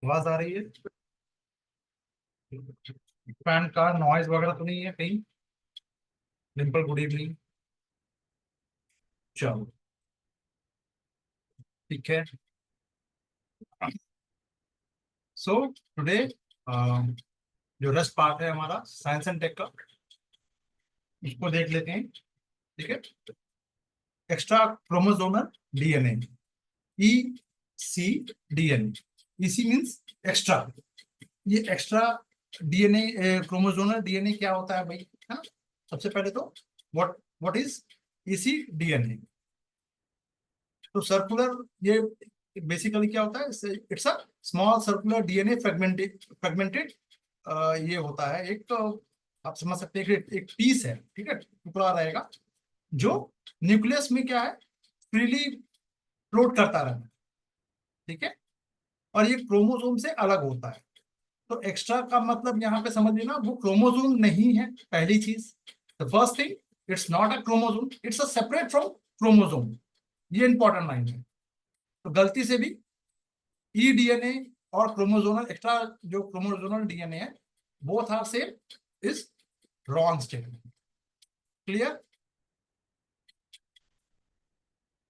आवाज आ रही है? फैन का नॉइज वगैरह तो नहीं है कहीं? Dimple, good evening. चलो, ठीक है। सो टुडे जो रेस्ट पार्ट है हमारा साइंस एंड टेक का, उसको देख लेते हैं। ठीक है। एक्स्ट्रा क्रोमोसोमल डीएनए, ई सी डीएनए। EC means extra. ये एक्स्ट्रा डीएनए, क्रोमोसोमल डीएनए क्या होता है भाई, है ना? सबसे पहले तो what what is EC DNA? तो सर्कुलर, ये बेसिकली क्या होता है? It's a small circular DNA fragmented. ये होता है एक, आप समझ सकते हैं कि एक पीस है, ठीक है, टुकड़ा रहेगा जो न्यूक्लियस में क्या है, फ्रीली फ्लोट करता रहता है। ठीक है। और ये क्रोमोसोम से अलग होता है। तो एक्स्ट्रा का मतलब यहाँ पे समझ लेना, वो क्रोमोसोम नहीं है, पहली चीज। The first thing, it's not a chromosome, it's a separate from chromosome. ये इंपॉर्टेंट लाइन है। तो गलती से भी ई डीएनए और क्रोमोसोमल एक्स्ट्रा, जो क्रोमोसोमल डीएनए है, both are same, is wrong statement. Clear?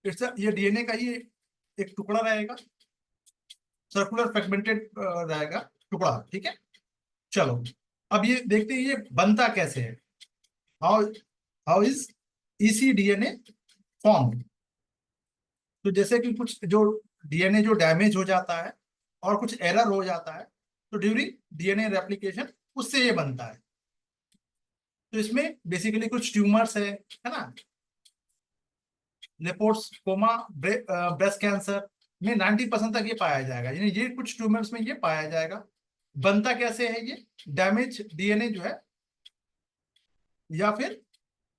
It's ये डीएनए का ही एक टुकड़ा रहेगा, सर्कुलर फ्रेगमेंटेड रहेगा टुकड़ा। ठीक है। चलो, अब ये देखते हैं ये बनता कैसे है। How how is EC DNA form? तो जैसे कि कुछ जो डीएनए जो डैमेज हो जाता है और कुछ एरर हो जाता है, तो ड्यूरिंग डीएनए रेप्लिकेशन उससे ये बनता है। तो इसमें बेसिकली कुछ ट्यूमर्स है ना? लिपोस्कोमा, ब्रेस्ट कैंसर में 90% तक ये पाया जाएगा, यानी ये कुछ ट्यूमर्स में ये पाया जाएगा। बनता कैसे है ये? डैमेज डीएनए जो है, या फिर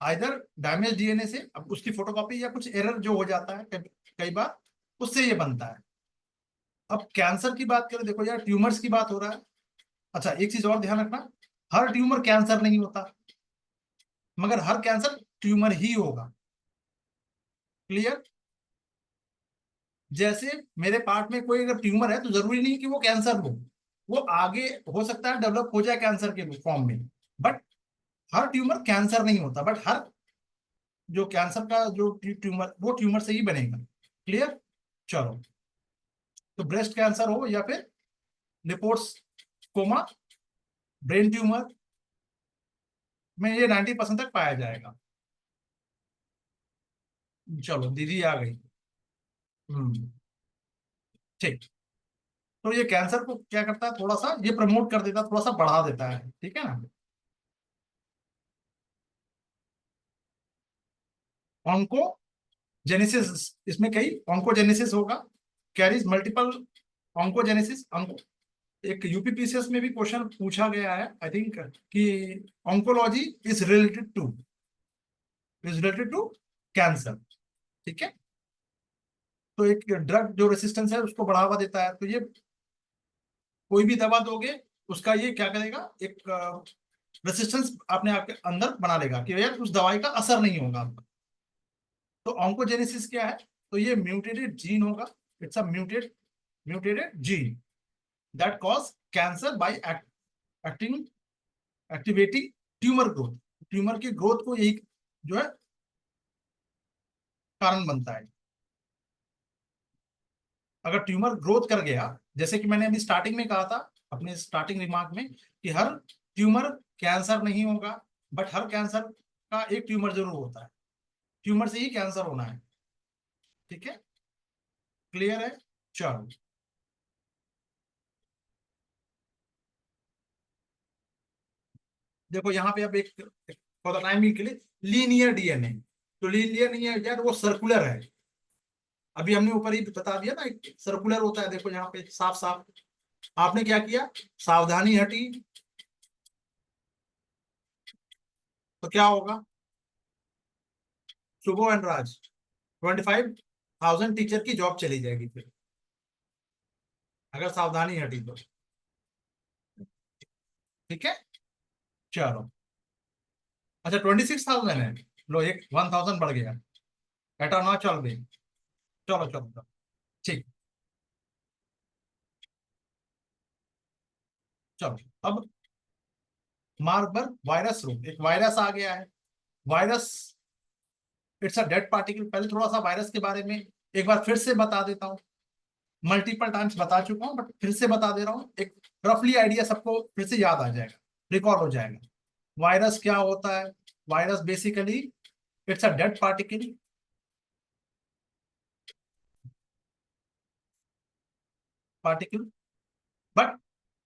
आइदर डैमेज डीएनए से, अब उसकी फोटोकॉपी, या कुछ एरर जो हो जाता है कई बार, उससे ये बनता है। अब कैंसर की बात करें, देखो यार, ट्यूमर्स की बात हो रहा है। अच्छा, एक चीज और ध्यान रखना, हर ट्यूमर कैंसर नहीं होता, मगर हर कैंसर ट्यूमर ही होगा। क्लियर? जैसे मेरे पार्ट में कोई अगर ट्यूमर है तो जरूरी नहीं कि वो कैंसर हो, वो आगे हो सकता है डेवलप हो जाए कैंसर के फॉर्म में, बट हर ट्यूमर कैंसर नहीं होता, बट हर जो कैंसर का जो ट्यूमर, वो ट्यूमर से ही बनेगा। क्लियर? चलो, तो ब्रेस्ट कैंसर हो या फिर लिपोस्कोमा, ब्रेन ट्यूमर में ये 90% तक पाया जाएगा। चलो, दीदी आ गई। हम्म। ठीक। तो ये कैंसर को क्या करता है, थोड़ा सा ये प्रमोट कर देता है, थोड़ा सा बढ़ा देता है। ठीक है ना? ऑन्कोजेनेसिस, इसमें कई ऑन्कोजेनेसिस होगा, कैरीज मल्टीपल ऑन्कोजेनेसिस। एक यूपीपीसीएस में भी क्वेश्चन पूछा गया है, आई थिंक, कि oncology is related to cancer. ठीक है। तो एक ड्रग जो रेसिस्टेंस है उसको बढ़ावा देता है, तो ये कोई भी दवा दोगे, उसका ये क्या करेगा, एक रेसिस्टेंस अपने आप के अंदर बना लेगा कि यार उस दवाई का असर नहीं होगा आपका। तो ऑन्कोजेनेसिस क्या है? तो ये म्यूटेटेड जीन होगा। It's a mutated gene that cause cancer bye acting activating tumour growth. Tumour की ग्रोथ को यही जो है कारण बनता है। अगर ट्यूमर ग्रोथ कर गया, जैसे कि मैंने अभी स्टार्टिंग में कहा था, अपने स्टार्टिंग रिमार्क में, कि हर ट्यूमर कैंसर नहीं होगा, बट हर कैंसर का एक ट्यूमर जरूर होता है, ट्यूमर से ही कैंसर होना है। ठीक है। क्लियर है? चलो, देखो यहाँ पे अब एक, फॉर द टाइम के लिए, लीनियर डीएनए। तो लीनियर नहीं है यार, वो सर्कुलर है। अभी हमने ऊपर ही बता दिया ना, एक सर्कुलर होता है, देखो यहाँ पे साफ साफ। आपने क्या किया, सावधानी हटी, तो क्या होगा? शुभो एंड राज, 25,000 टीचर की जॉब चली जाएगी फिर, अगर सावधानी हटी तो। ठीक है। चलो, अच्छा, 26,000 है। लो, एक 1,000 बढ़ गया। बेटा ना चल गई। चलो चलो चलो। ठीक। चलो अब मार्बर्ग वायरस रूट, एक वायरस आ गया है। Virus it's a dead particle. पहले थोड़ा सा वायरस के बारे में एक बार फिर से बता देता हूँ, मल्टीपल टाइम्स बता चुका हूँ बट फिर से बता दे रहा हूँ, एक रफली आइडिया सबको फिर से याद आ जाएगा, रिकॉल हो जाएगा। वायरस क्या होता है? Virus basically it's a dead particle, particle, but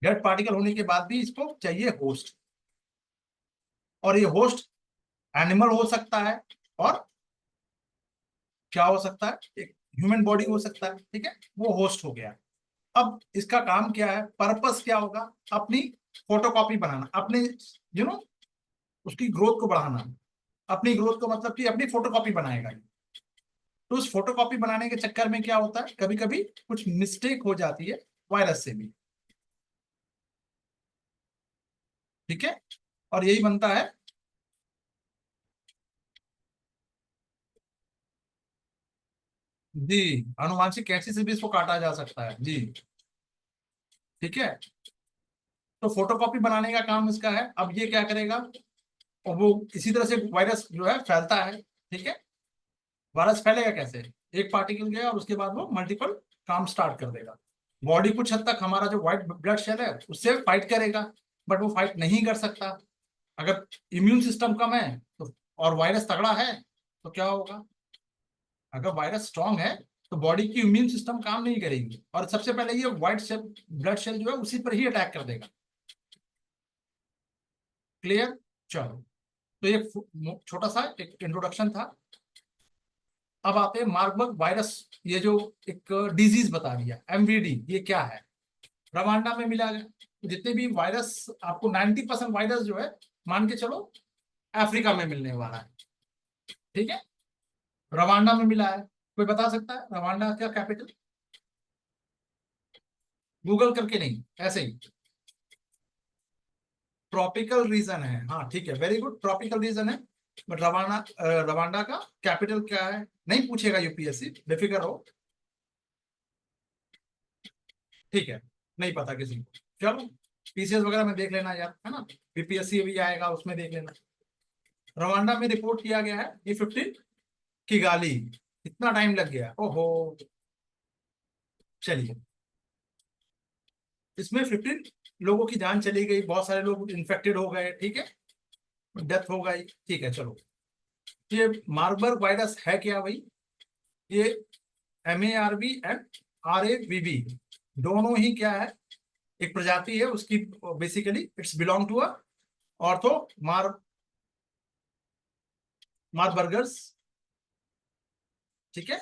dead particle होने के बाद भी इसको चाहिए होस्ट, और ये होस्ट एनिमल हो सकता है, और क्या हो सकता है, एक ह्यूमन बॉडी हो सकता है, ठीक है, वो होस्ट हो गया। अब इसका काम क्या है, पर्पस क्या होगा, अपनी फोटोकॉपी बनाना, अपने उसकी ग्रोथ को बढ़ाना। अपनी ग्रोथ को मतलब कि अपनी फोटोकॉपी बनाएगा। तो उस फोटोकॉपी बनाने के चक्कर में क्या होता है, कभी कभी कुछ मिस्टेक हो जाती है वायरस से भी, ठीक है, और यही बनता है। जी, आनुवांशिक कैंची से भी इसको काटा जा सकता है जी, ठीक है। तो फोटोकॉपी बनाने का काम इसका है। अब ये क्या करेगा, और वो इसी तरह से वायरस जो है फैलता है, ठीक है। वायरस फैलेगा कैसे, एक पार्टिकल गया और उसके बाद वो मल्टीपल काम स्टार्ट कर देगा। बॉडी कुछ हद तक हमारा जो व्हाइट ब्लड सेल है उससे फाइट करेगा, बट वो फाइट नहीं कर सकता। अगर इम्यून सिस्टम कम है तो, और वायरस तगड़ा है, तो क्या होगा, अगर वायरस स्ट्रांग है तो बॉडी की इम्यून सिस्टम काम नहीं करेगी, और सबसे पहले ये व्हाइट सेल ब्लड सेल जो है उसी पर ही अटैक कर देगा। क्लियर? चलो, तो ये छोटा सा एक इंट्रोडक्शन था। अब आते हैं मार्बर्ग वायरस, ये जो एक डिजीज बता दिया, एमवीडी, ये क्या है, रवांडा में मिला है। जितने भी वायरस, आपको 90% वायरस जो है, मान के चलो अफ्रीका में मिलने वाला है, ठीक है, रवांडा में मिला है। कोई बता सकता है रवांडा क्या कैपिटल? गूगल करके नहीं, ऐसे ही। ट्रॉपिकल रीजन है, हाँ ठीक है, वेरी गुड, ट्रॉपिकल रीजन है। बट रवांडा का कैपिटल क्या है, नहीं पूछेगा यूपीएससी, बेफिक्र हो, ठीक है, नहीं पता किसी को। चलो, पीसीएस वगैरह में देख लेना यार, है ना, बीपीएससी भी आएगा उसमें देख लेना। रवांडा में रिपोर्ट किया गया है ये 15 किगाली। इतना टाइम लग गया, ओहो। चलिए, इसमें 15 लोगों की जान चली गई, बहुत सारे लोग इन्फेक्टेड हो गए, ठीक है, डेथ हो गई, ठीक है। चलो, ये मार्बर्ग वायरस है क्या भाई, ये MARV एंड RAVV दोनों ही क्या है, एक प्रजाति है उसकी। Basically it's belong to a ortho mar Marburgers, ठीक है।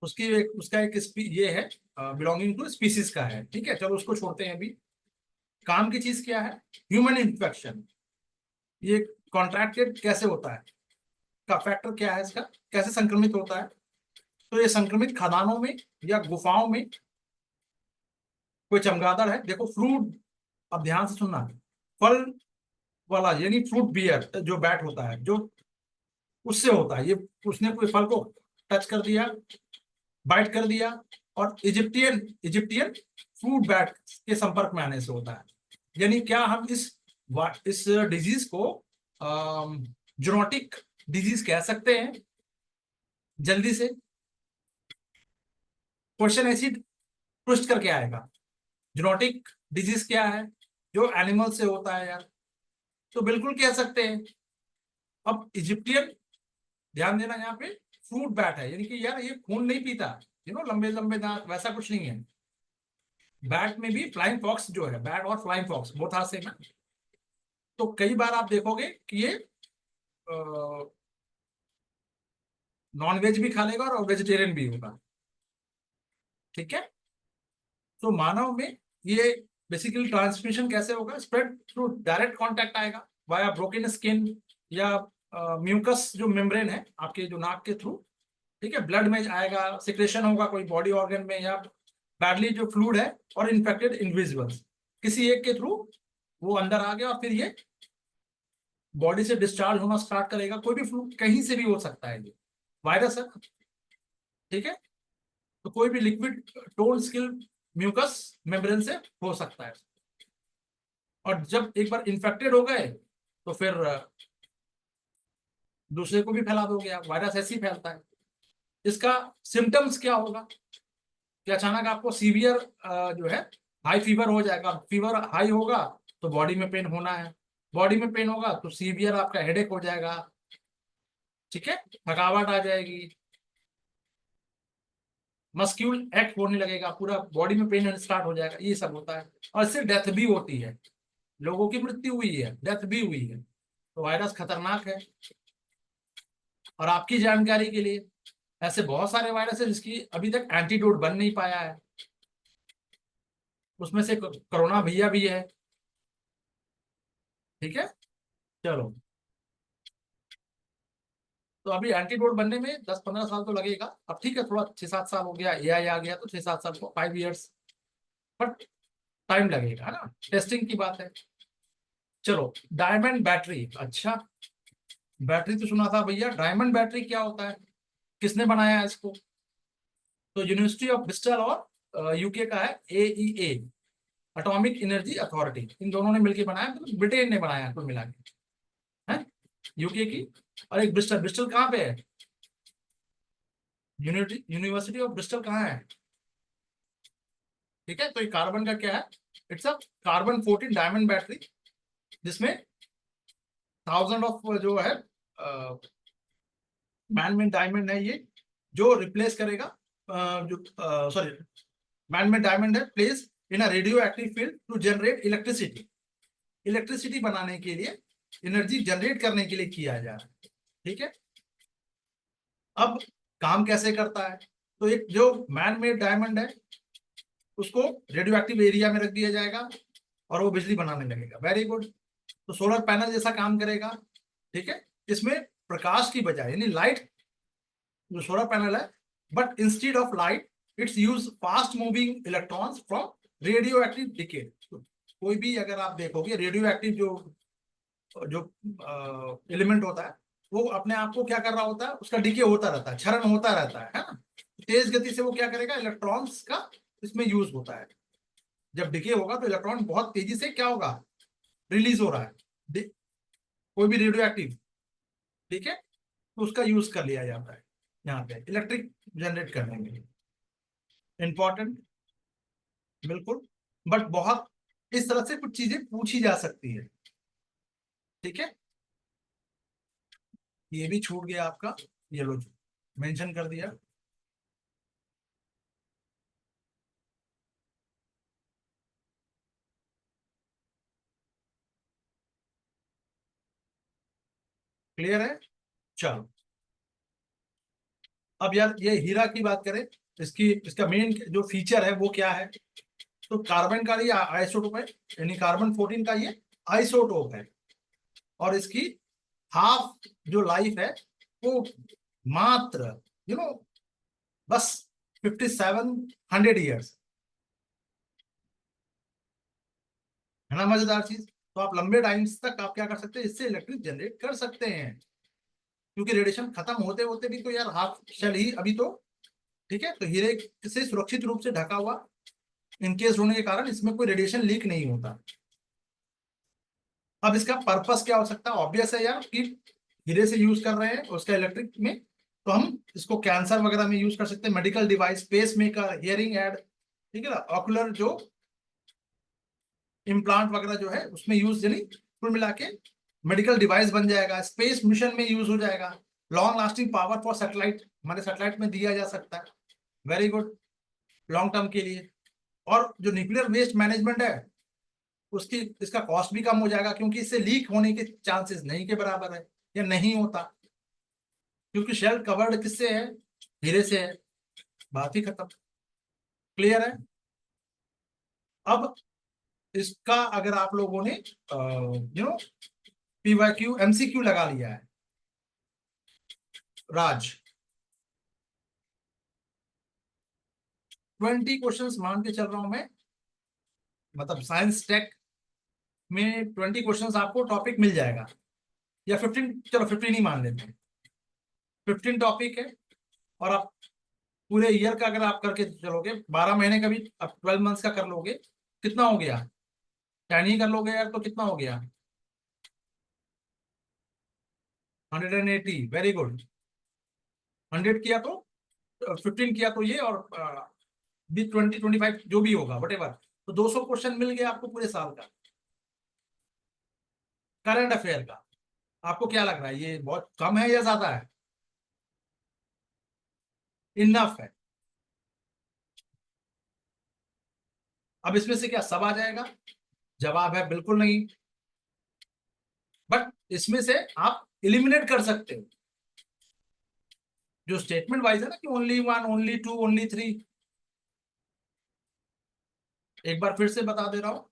उसकी एक, उसका एक ये है, बिलोंगिंग टू स्पीसीज का है, ठीक है। चलो उसको छोड़ते हैं अभी। काम की चीज क्या है, ह्यूमन इन्फेक्शन। ये कॉन्ट्रैक्टेड कैसे होता है, का फैक्टर क्या है इसका, कैसे संक्रमित होता है। तो ये संक्रमित खदानों में या गुफाओं में, कोई चमगादड़ है, देखो फ्रूट, अब ध्यान से सुनना, फल वाला यानी फ्रूट बियर जो बैट होता है, जो उससे होता है ये, उसने कोई फल को टच कर दिया, बाइट कर दिया, और इजिप्टियन इजिप्टियन फ्रूट बैट के संपर्क में आने से होता है। यानी क्या हम इस डिजीज को जूनोटिक डिजीज कह सकते हैं? जल्दी से क्वेश्चन ऐसी ट्विस्ट करके आएगा, जूनोटिक डिजीज क्या है जो एनिमल से होता है यार, तो बिल्कुल कह सकते हैं। अब इजिप्टियन, ध्यान देना यहाँ पे, फ्रूट बैट है, यानी कि यार ये खून नहीं पीता, लंबे लंबे दांत, वैसा कुछ नहीं है। बैट में भी फ्लाइंग फॉक्स जो है, बैट और flying fox both are same है। तो कई बार आप देखोगे कि ये नॉन वेज भी खा लेगा और वेजिटेरियन भी होगा, ठीक है। तो मानव में ये बेसिकली ट्रांसमिशन कैसे होगा, स्प्रेड थ्रू डायरेक्ट कांटेक्ट आएगा, वाया ब्रोकन स्किन, या म्यूकस जो मेम्ब्रेन है आपके जो नाक के थ्रू, ठीक है, ब्लड में आएगा, सिक्रेशन होगा कोई बॉडी ऑर्गन में, या बैडली जो फ्लूड है, और इन्फेक्टेड इंडिविजुअल्स, किसी एक के थ्रू वो अंदर आ गया, और फिर ये बॉडी से डिस्चार्ज होना स्टार्ट करेगा। कोई भी फ्लू कहीं से भी हो सकता है, ये वायरस है, ठीक है। तो कोई भी liquid tone skill mucous membrane से हो सकता है। और जब एक बार इन्फेक्टेड हो गए तो फिर दूसरे को भी फैला दोगे आप, वायरस ऐसे ही फैलता है। इसका सिम्टम्स क्या होगा कि अचानक आपको सीवियर जो है हाई फीवर हो जाएगा। फीवर हाई होगा तो बॉडी में पेन होना है, बॉडी में पेन होगा तो सीवियर आपका हेडेक हो जाएगा, ठीक है, थकावट आ जाएगी, मस्क्यूल एक्ट होने लगेगा, पूरा बॉडी में पेन स्टार्ट हो जाएगा, ये सब होता है। और इससे डेथ भी होती है, लोगों की मृत्यु हुई है, डेथ भी हुई है। तो वायरस खतरनाक है। और आपकी जानकारी के लिए ऐसे बहुत सारे वायरस है जिसकी अभी तक एंटीडोट बन नहीं पाया है। उसमें से कोरोना भैया भी है, ठीक है। चलो, तो अभी एंटीडोट बनने में 10-15 साल तो लगेगा। अब ठीक है, थोड़ा 6-7 साल हो गया, एआई आ गया तो 6-7 साल को 5 इयर्स, बट टाइम लगेगा, है ना, टेस्टिंग की बात है। चलो, डायमंड बैटरी, अच्छा, बैटरी तो सुना था भैया, डायमंड बैटरी क्या होता है, किसने बनाया है इसको? तो यूनिवर्सिटी ऑफ ब्रिस्टल और यूके का है एईए, एटॉमिक एनर्जी अथॉरिटी, इन दोनों ने मिलकर बनाया, मतलब ब्रिटेन ने बनाया कुल मिला के, है, यूके की। और एक ब्रिस्टल, ब्रिस्टल कहाँ पे है? यूनिवर्सिटी ऑफ ब्रिस्टल कहाँ है? ठीक है, तो ये कार्बन का क्या है, it's a carbon 14 diamond battery, जिसमें 1000 ऑफ जो है मैन मेड डायमंड है ये, जो रिप्लेस करेगा जो सॉरी, मैन मेड डायमंड है, place in a radioactive field to generate electricity, electricity बनाने के लिए, एनर्जी जनरेट करने के लिए किया जा रहा है, ठीक है। अब काम कैसे करता है? तो एक जो मैन मेड डायमंड है उसको रेडियो एक्टिव एरिया में रख दिया जाएगा और वो बिजली बनाने लगेगा, वेरी गुड। तो सोलर पैनल जैसा काम करेगा, ठीक है। इसमें प्रकाश की बजाय, यानी लाइट, जो सोलर पैनल है, but instead of light it's use fast moving electrons from radio active decay. कोई भी अगर आप देखोगे रेडियो एक्टिव जो जो एलिमेंट होता है, वो अपने आप को क्या कर रहा होता है, उसका डिके होता रहता है, क्षरण होता रहता है ना। तेज गति से वो क्या करेगा, इलेक्ट्रॉन्स का इसमें यूज होता है। जब डिके होगा तो इलेक्ट्रॉन बहुत तेजी से क्या होगा, रिलीज हो रहा है, कोई भी रेडियो एक्टिव, ठीक है, तो उसका यूज कर लिया जाता है यहाँ पे इलेक्ट्रिक जनरेट करने के लिए। इंपॉर्टेंट, बिल्कुल, बट बहुत इस तरह से कुछ चीजें पूछी जा सकती है, ठीक है। ये भी छूट गया आपका, ये लो, मेंशन कर दिया। क्लियर है? चलो, अब यार ये हीरा की बात करें, इसकी इसका मेन जो फीचर है वो क्या है? तो कार्बन का ये आइसोटोप है, यानी कार्बन 14 का ये आइसोटोप है, और इसकी हाफ जो लाइफ है वो मात्र बस 5700 ईयर्स, है ना, मजेदार चीज। तो आप लंबे टाइम्स तक आप क्या कर सकते हैं, इससे इलेक्ट्रिक जनरेट कर सकते हैं, क्योंकि रेडिएशन खत्म होते होते भी तो यार हाफ शेल ही अभी तो, ठीक है। तो हीरे से सुरक्षित रूप से ढका हुआ इनकेस होने के कारण इसमें कोई रेडिएशन लीक नहीं होता। अब इसका पर्पस क्या हो सकता है, ऑब्वियस है यार कि हीरे से यूज कर रहे हैं उसका इलेक्ट्रिक में, तो हम इसको कैंसर वगैरह में यूज कर सकते हैं, medical device, pacemaker, hearing aid, ठीक है ना, ऑकुलर जो इम्प्लांट वगैरह जो है उसमें यूज, यानी कुल मिला के मेडिकल डिवाइस बन जाएगा, स्पेस मिशन में यूज हो जाएगा, long lasting power for satellite, हमारे सैटेलाइट में दिया जा सकता है, वेरी गुड, लॉन्ग टर्म के लिए। और जो न्यूक्लियर वेस्ट मैनेजमेंट है उसकी, इसका कॉस्ट भी कम हो जाएगा, क्योंकि इससे लीक होने के चांसेस नहीं के बराबर है या नहीं होता, क्योंकि शेल कवर्ड किससे है, हीरे से है, बात ही खत्म। क्लियर है? अब इसका अगर आप लोगों ने पीवाईक्यू एमसीक्यू लगा लिया है, राज 20 क्वेश्चंस मान के चल रहा हूं मैं, मतलब साइंस टेक में 20 क्वेश्चंस आपको टॉपिक मिल जाएगा, या 15, चलो 15 ही मान लेते हैं, 15 टॉपिक है। और आप पूरे ईयर का अगर आप करके चलोगे, 12 महीने का भी आप 12 मंथ्स का कर लोगे, कितना हो गया, 10 ही कर लोगे यार तो कितना हो गया? 180, वेरी गुड। 100 किया तो 15 किया तो ये, और भी 20 25 जो भी होगा वट एवर, तो 200 क्वेश्चन मिल गया आपको पूरे साल का करंट अफेयर का। आपको क्या लग रहा है, ये बहुत कम है या ज्यादा है? इनफ है। अब इसमें से क्या सब आ जाएगा? जवाब है बिल्कुल नहीं। बट इसमें से आप इलिमिनेट कर सकते हो। जो स्टेटमेंट वाइज है ना कि only one, only two, only three, एक बार फिर से बता दे रहा हूं।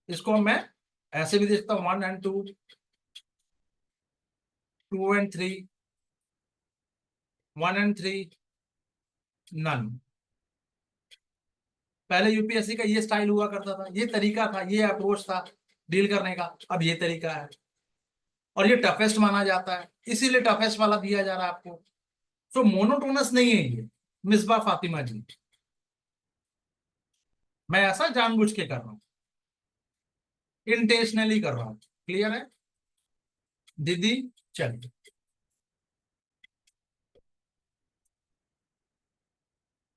इसको मैं ऐसे भी देखता हूं, 1 and 2, 2 and 3, 1 and 3, नन। पहले यूपीएससी का ये स्टाइल हुआ करता था, ये तरीका था, ये अप्रोच था डील करने का। अब ये तरीका है और ये टफेस्ट माना जाता है, इसीलिए टफेस्ट वाला दिया जा रहा है आपको। तो मोनोटोनस नहीं है ये, मिसबा फातिमा जी। मैं ऐसा जानबूझ के कर रहा हूं, इंटेंशनली कर रहा हूं। क्लियर है दीदी? चलिए,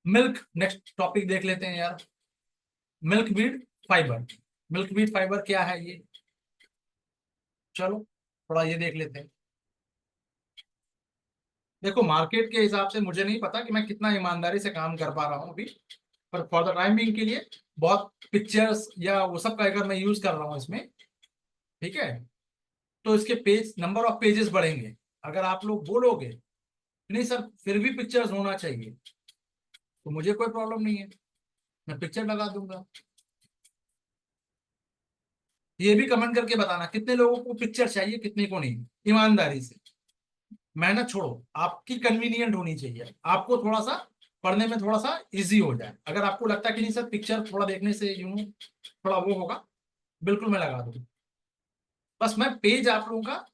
मिल्क नेक्स्ट टॉपिक देख लेते हैं यार। Milk Beed fibre. Milk Beed fibre क्या है ये? चलो थोड़ा ये देख लेते हैं। देखो, मार्केट के हिसाब से मुझे नहीं पता कि मैं कितना ईमानदारी से काम कर पा रहा हूँ अभी, पर फॉर द टाइम बिंग के लिए बहुत पिक्चर्स या वो सब का अगर मैं यूज कर रहा हूँ इसमें, ठीक है, तो इसके पेज, नंबर ऑफ पेजेस बढ़ेंगे। अगर आप लोग बोलोगे नहीं सर फिर भी पिक्चर्स होना चाहिए, तो मुझे कोई प्रॉब्लम नहीं है, मैं पिक्चर लगा दूंगा। ये भी कमेंट करके बताना कितने लोगों को पिक्चर चाहिए, कितने को नहीं, ईमानदारी से। मेहनत छोड़ो, आपकी कन्वीनियंट होनी चाहिए, आपको थोड़ा सा पढ़ने में थोड़ा सा इजी हो जाए। अगर आपको लगता है कि नहीं सर पिक्चर थोड़ा देखने से यूं थोड़ा वो होगा, बिल्कुल मैं लगा दूंगा। बस मैं पेज आप लोगों का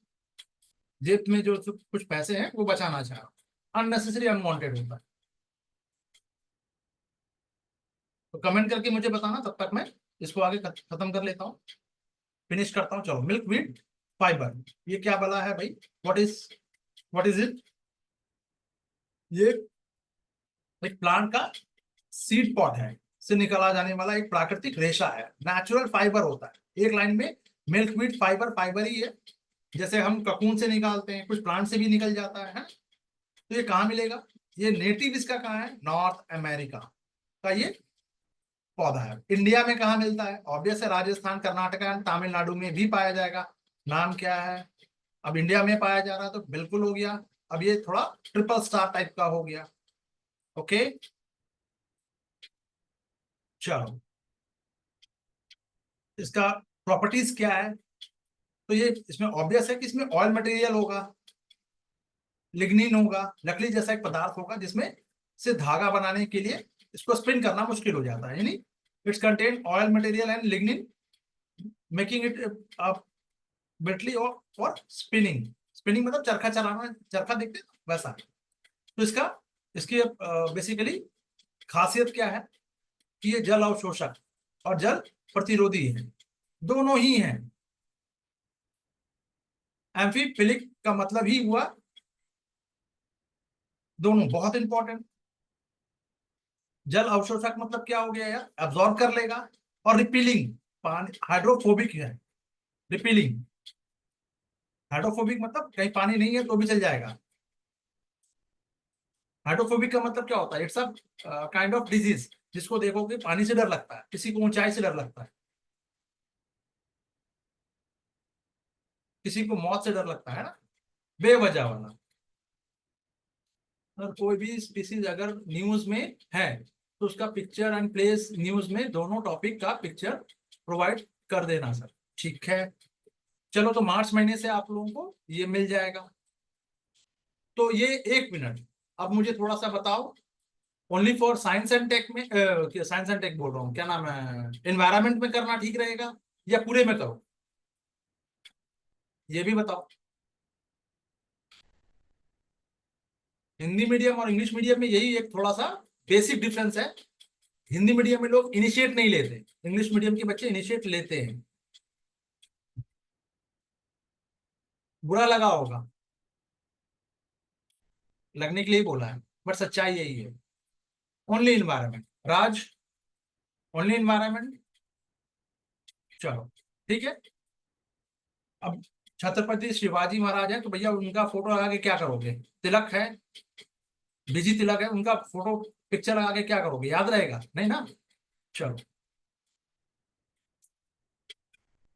जेब में जो कुछ पैसे हैं वो बचाना चाह रहा हूँ, अननेसेसरी अनवांटेड होता है। तो कमेंट करके मुझे बताना, तब तक मैं इसको आगे खत्म कर लेता हूँ, फिनिश करता हूँ। चलो, मिल्क वीट फाइबर, ये क्या बला है भाई? What is it? ये एक प्लांट का सीड पॉट है, से निकला जाने वाला एक प्राकृतिक रेशा है, नेचुरल फाइबर होता है। एक लाइन में, मिल्क वीट फाइबर फाइबर ही है। जैसे हम ककून से निकालते हैं, कुछ प्लांट से भी निकल जाता है। तो ये कहाँ मिलेगा? ये नेटिव इसका कहाँ है? नॉर्थ अमेरिका का ये पौधा है। इंडिया में कहाँ मिलता है? ऑब्वियस है, राजस्थान, कर्नाटका एंड तमिलनाडु में भी पाया जाएगा। नाम क्या है? अब इंडिया में पाया जा रहा है तो बिल्कुल हो गया। अब ये थोड़ा ट्रिपल स्टार टाइप का हो गया। ओके, चलो, इसका प्रॉपर्टीज क्या है? तो ये इसमें ऑब्वियस है कि इसमें ऑयल मटेरियल होगा, लिग्निन होगा, लकड़ी जैसा एक पदार्थ होगा जिसमें से धागा बनाने के लिए इसको स्पिन करना मुश्किल हो जाता है, यानी its contain oil material and lignin, making it brittle और स्पिनिंग। स्पिनिंग मतलब चरखा चलाना, चरखा देखते हैं ना, वैसा। तो इसकी बेसिकली खासियत क्या है कि ये जल अवशोषक और जल प्रतिरोधी है, दोनों ही हैं। एम्फीफिलिक का मतलब ही हुआ दोनों, बहुत इंपॉर्टेंट। जल अवशोषक मतलब क्या हो गया यार? एब्जॉर्ब कर लेगा। और रिपीलिंग, पानी हाइड्रोफोबिक है। रिपीलिंग, हाइड्रोफोबिक मतलब कहीं पानी नहीं है तो भी चल जाएगा। हाइड्रोफोबिक का मतलब क्या होता है? It's a kind of disease, जिसको देखोगे पानी से डर लगता है, किसी को ऊंचाई से डर लगता है, किसी को मौत से डर लगता है ना, बेवजह वाला। और कोई भी स्पीसीज अगर न्यूज में है तो उसका पिक्चर एंड प्लेस न्यूज में दोनों टॉपिक का पिक्चर प्रोवाइड कर देना सर, ठीक है? चलो, तो मार्च महीने से आप लोगों को ये मिल जाएगा। तो ये, एक मिनट, अब मुझे थोड़ा सा बताओ, only for science and tech में, साइंस एंड टेक बोल रहा हूँ, क्या नाम है, एनवायरमेंट में करना ठीक रहेगा या पूरे में करो? ये भी बताओ। हिंदी मीडियम और इंग्लिश मीडियम में यही एक थोड़ा सा बेसिक डिफरेंस है। हिंदी मीडियम में लोग इनिशिएट नहीं लेते, इंग्लिश मीडियम के बच्चे इनिशिएट लेते हैं। बुरा लगा होगा, लगने के लिए ही बोला है, बट सच्चाई यही है। ओनली इन्वायरमेंट राज, ओनली इन्वायरमेंट। चलो ठीक है। अब छत्रपति शिवाजी महाराज है तो भैया उनका फोटो लगा के क्या करोगे? तिलक है, बीजी तिलक है, उनका फोटो पिक्चर लगा के क्या करोगे? याद रहेगा नहीं ना। चलो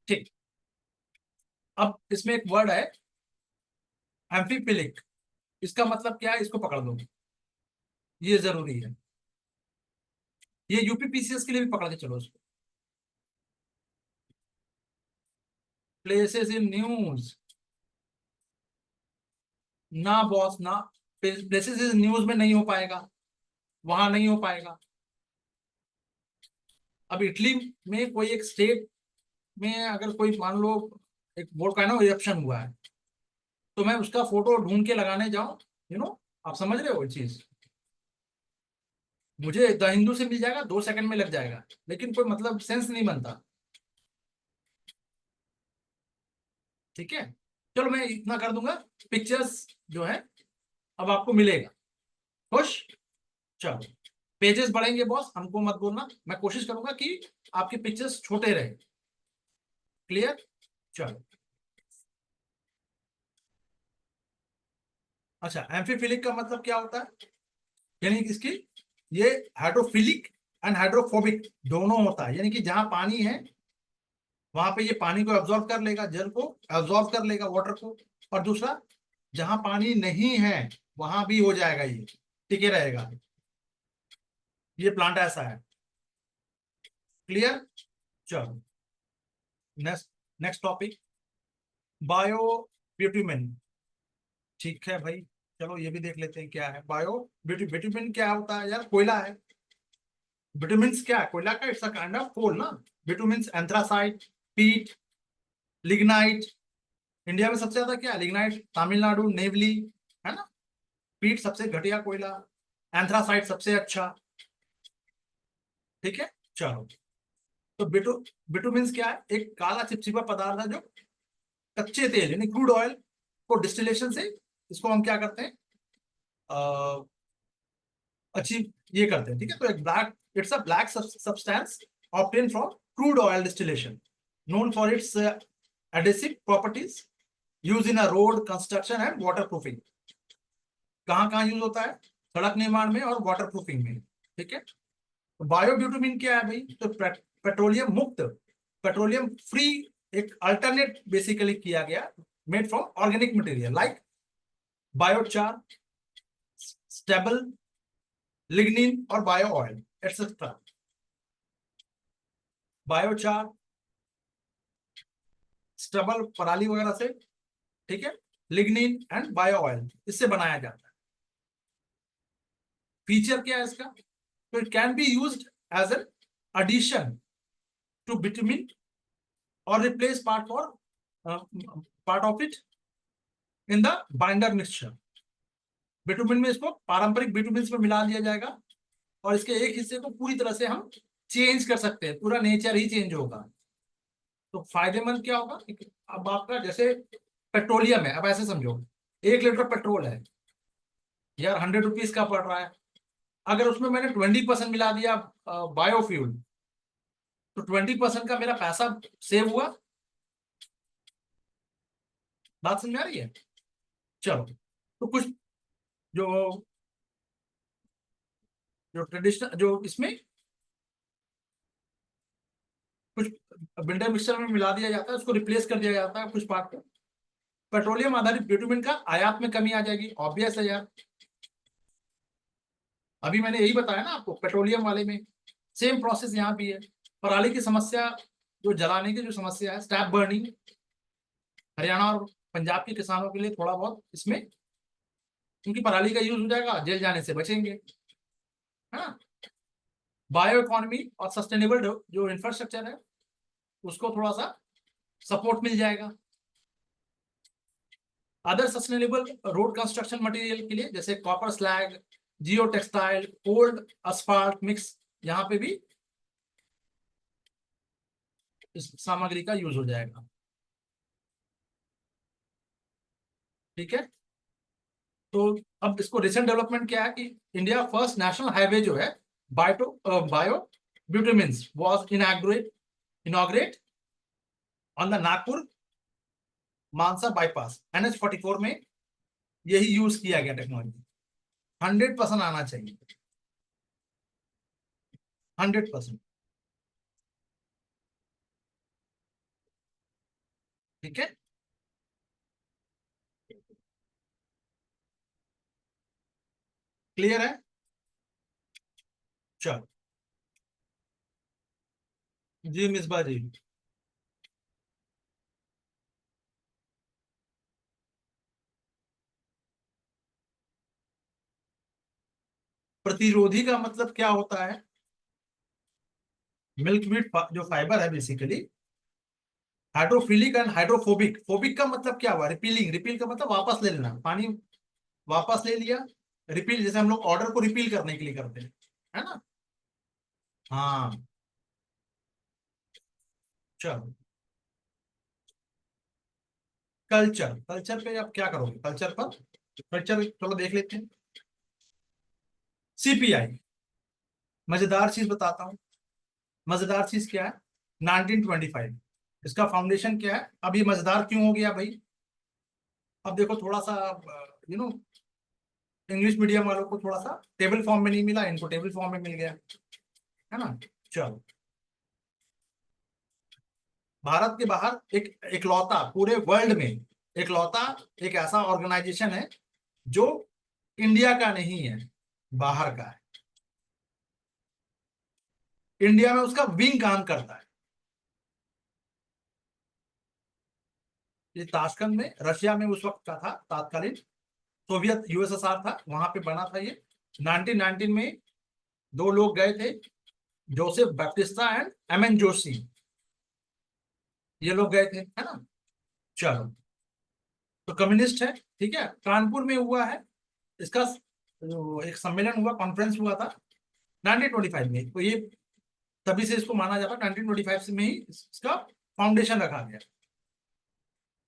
ठीक। अब इसमें एक वर्ड है एम्फीपिलिक, इसका मतलब क्या है, इसको पकड़ लो, ये जरूरी है। ये यूपीपीसीएस के लिए भी पकड़ के चलो उसको। प्लेसेस इन न्यूज, ना बॉस ना, प्लेसेस इन न्यूज में नहीं हो पाएगा, वहां नहीं हो पाएगा। अब इटली में कोई एक स्टेट में अगर कोई मान लो एक वोल्केनो इरप्शन हुआ है, तो मैं उसका फोटो ढूंढ के लगाने जाऊं, आप समझ रहे हो ये चीज? मुझे द हिंदू से मिल जाएगा, 2 सेकंड में लग जाएगा, लेकिन कोई मतलब सेंस नहीं बनता। ठीक है, चलो मैं इतना कर दूंगा, पिक्चर्स जो है अब आपको मिलेगा। खुश? चलो, पेजेस बढ़ेंगे बॉस, हमको मत बोलना, मैं कोशिश करूंगा कि आपके पिक्चर्स छोटे रहे। क्लियर? चलो। अच्छा, एम्फीफिलिक का मतलब क्या होता है? यानी कि इसकी, ये हाइड्रोफिलिक एंड हाइड्रोफोबिक दोनों होता है, यानी कि जहां पानी है वहां पे ये पानी को एब्जॉर्ब कर लेगा, जल को एब्जॉर्ब कर लेगा, वाटर को। और दूसरा, जहां पानी नहीं है वहां भी हो जाएगा, ये टिके रहेगा। ये प्लांट ऐसा है। क्लियर? चलो, नेक्स्ट, नेक्स्ट टॉपिक, बायो ब्यूटिमिन। ठीक है भाई, चलो ये भी देख लेते हैं क्या है बायो ब्यूटिमिन। क्या होता है यार? कोयला है। विटामिन्स क्या है? कोयला का it's a kind of coal ना। Vitamins anthracite, peat, lignite. India में सबसे ज्यादा क्या है? लिग्नाइट, तमिलनाडु नेवली, है ना। पीट सबसे घटिया कोयला, एंथ्रासाइट सबसे अच्छा। ठीक है, चलो। तो बिटुमिन्स क्या है? एक काला चिपचिपा पदार्थ है जो कच्चे तेल यानी क्रूड ऑयल को डिस्टिलेशन से इसको हम क्या करते हैं, अच्छी ये करते हैं। ठीक है, तो एक black, it's a black substance obtain from crude oil distillation, known for its adhesive properties, used in a road construction and waterproofing। कहाँ कहाँ यूज होता है? सड़क निर्माण में और वाटरप्रूफिंग में। ठीक है, तो बायोब्यूटामिन क्या है भाई? तो पेट्रोलियम मुक्त, पेट्रोलियम फ्री, एक अल्टरनेट बेसिकली किया गया, made from organic material like biochar, stable, lignin और bio oil etcetera. Biochar, stable पराली वगैरह से, ठीक है, लिग्निन एंड बायो ऑयल इससे बनाया जाता है। फीचर क्या है इसका? तो it can be used as an addition to bitumen or replace part of it in the binder mixture। Bitumen में इसको पारंपरिक बिटुमिन में मिला दिया जाएगा और इसके एक हिस्से को पूरी तरह से हम चेंज कर सकते हैं, पूरा नेचर ही चेंज होगा। तो फायदेमंद क्या होगा? अब आपका जैसे पेट्रोलियम है, अब ऐसे समझो, 1 लीटर पेट्रोल है यार, 100 रुपीज का पड़ रहा है। अगर उसमें मैंने 20% मिला दिया बायोफ्यूल, तो 20% का मेरा पैसा सेव हुआ। बात समझ आ रही है? चलो, तो कुछ जो जो ट्रेडिशनल जो इसमें कुछ बिल्डर मिक्सचर में मिला दिया जाता है, उसको रिप्लेस कर दिया जाता है कुछ पार्ट को। पेट्रोलियम आधारित बिटुमेन का आयात में कमी आ जाएगी, ऑब्वियस है यार। अभी मैंने यही बताया ना आपको, पेट्रोलियम वाले में सेम प्रोसेस यहाँ भी है। पराली की समस्या, जो जलाने की जो समस्या है, स्टैप बर्निंग, हरियाणा और पंजाब के किसानों के लिए थोड़ा बहुत इसमें उनकी पराली का यूज हो जाएगा, जेल जाने से बचेंगे। हाँ, बायो इकोनॉमी और सस्टेनेबल जो इंफ्रास्ट्रक्चर है उसको थोड़ा सा सपोर्ट मिल जाएगा। Other sustainable road construction material के लिए जैसे कॉपर स्लैग, जियो टेक्सटाइल, ओल्ड असफाल्ट मिक्स, यहाँ पे भी इस सामग्री का यूज हो जाएगा। ठीक है। तो अब इसको रिसेंट डेवलपमेंट क्या है कि इंडिया फर्स्ट नेशनल हाईवे जो है bio bitumens was inaugurated on the Nagpur Mansa bypass NH 44 में। यही यूज किया गया टेक्नोलॉजी। 100% आना चाहिए, 100%। ठीक है। क्लियर है। चलो जी मिसबा जी। प्रतिरोधी का मतलब क्या होता है? मिल्क वीट जो फाइबर है basically hydrophilic and hydrophobic. Phobic का मतलब क्या हुआ? रिपीलिंग। रिपील का मतलब वापस ले लेना, पानी वापस ले लिया। रिपील जैसे हम लोग ऑर्डर को रिपील करने के लिए करते हैं, है ना? हाँ। चलो कल्चर, कल्चर पे आप क्या करोगे? कल्चर पर, कल्चर चलो देख लेते हैं। CPI, मजेदार चीज बताता हूँ। मजेदार चीज क्या है? 1925। इसका फाउंडेशन क्या है? अब ये मजेदार क्यों हो गया भाई? अब देखो थोड़ा सा यू नो इंग्लिश मीडियम वालों को थोड़ा सा टेबल फॉर्म में नहीं मिला, इनको टेबल फॉर्म में मिल गया, है ना? चलो, भारत के बाहर एक इकलौता पूरे वर्ल्ड में इकलौता एक ऐसा ऑर्गेनाइजेशन है जो इंडिया का नहीं है, बाहर का है। इंडिया में उसका विंग काम करता है। ये ताशकंद में रशिया में उस वक्त का था, तात्कालीन सोवियत USSR था, वहां पे बना था ये। 1919 में दो लोग गए थे, Joseph Baptista and MN Joshi. ये लोग गए थे, है ना? चलो, तो कम्युनिस्ट है, ठीक है। कानपुर में हुआ है इसका एक सम्मेलन हुआ, कॉन्फ्रेंस हुआ था 1925 में। तो ये तभी से इसको माना जाता है 1925 से में ही इसका फाउंडेशन रखा गया।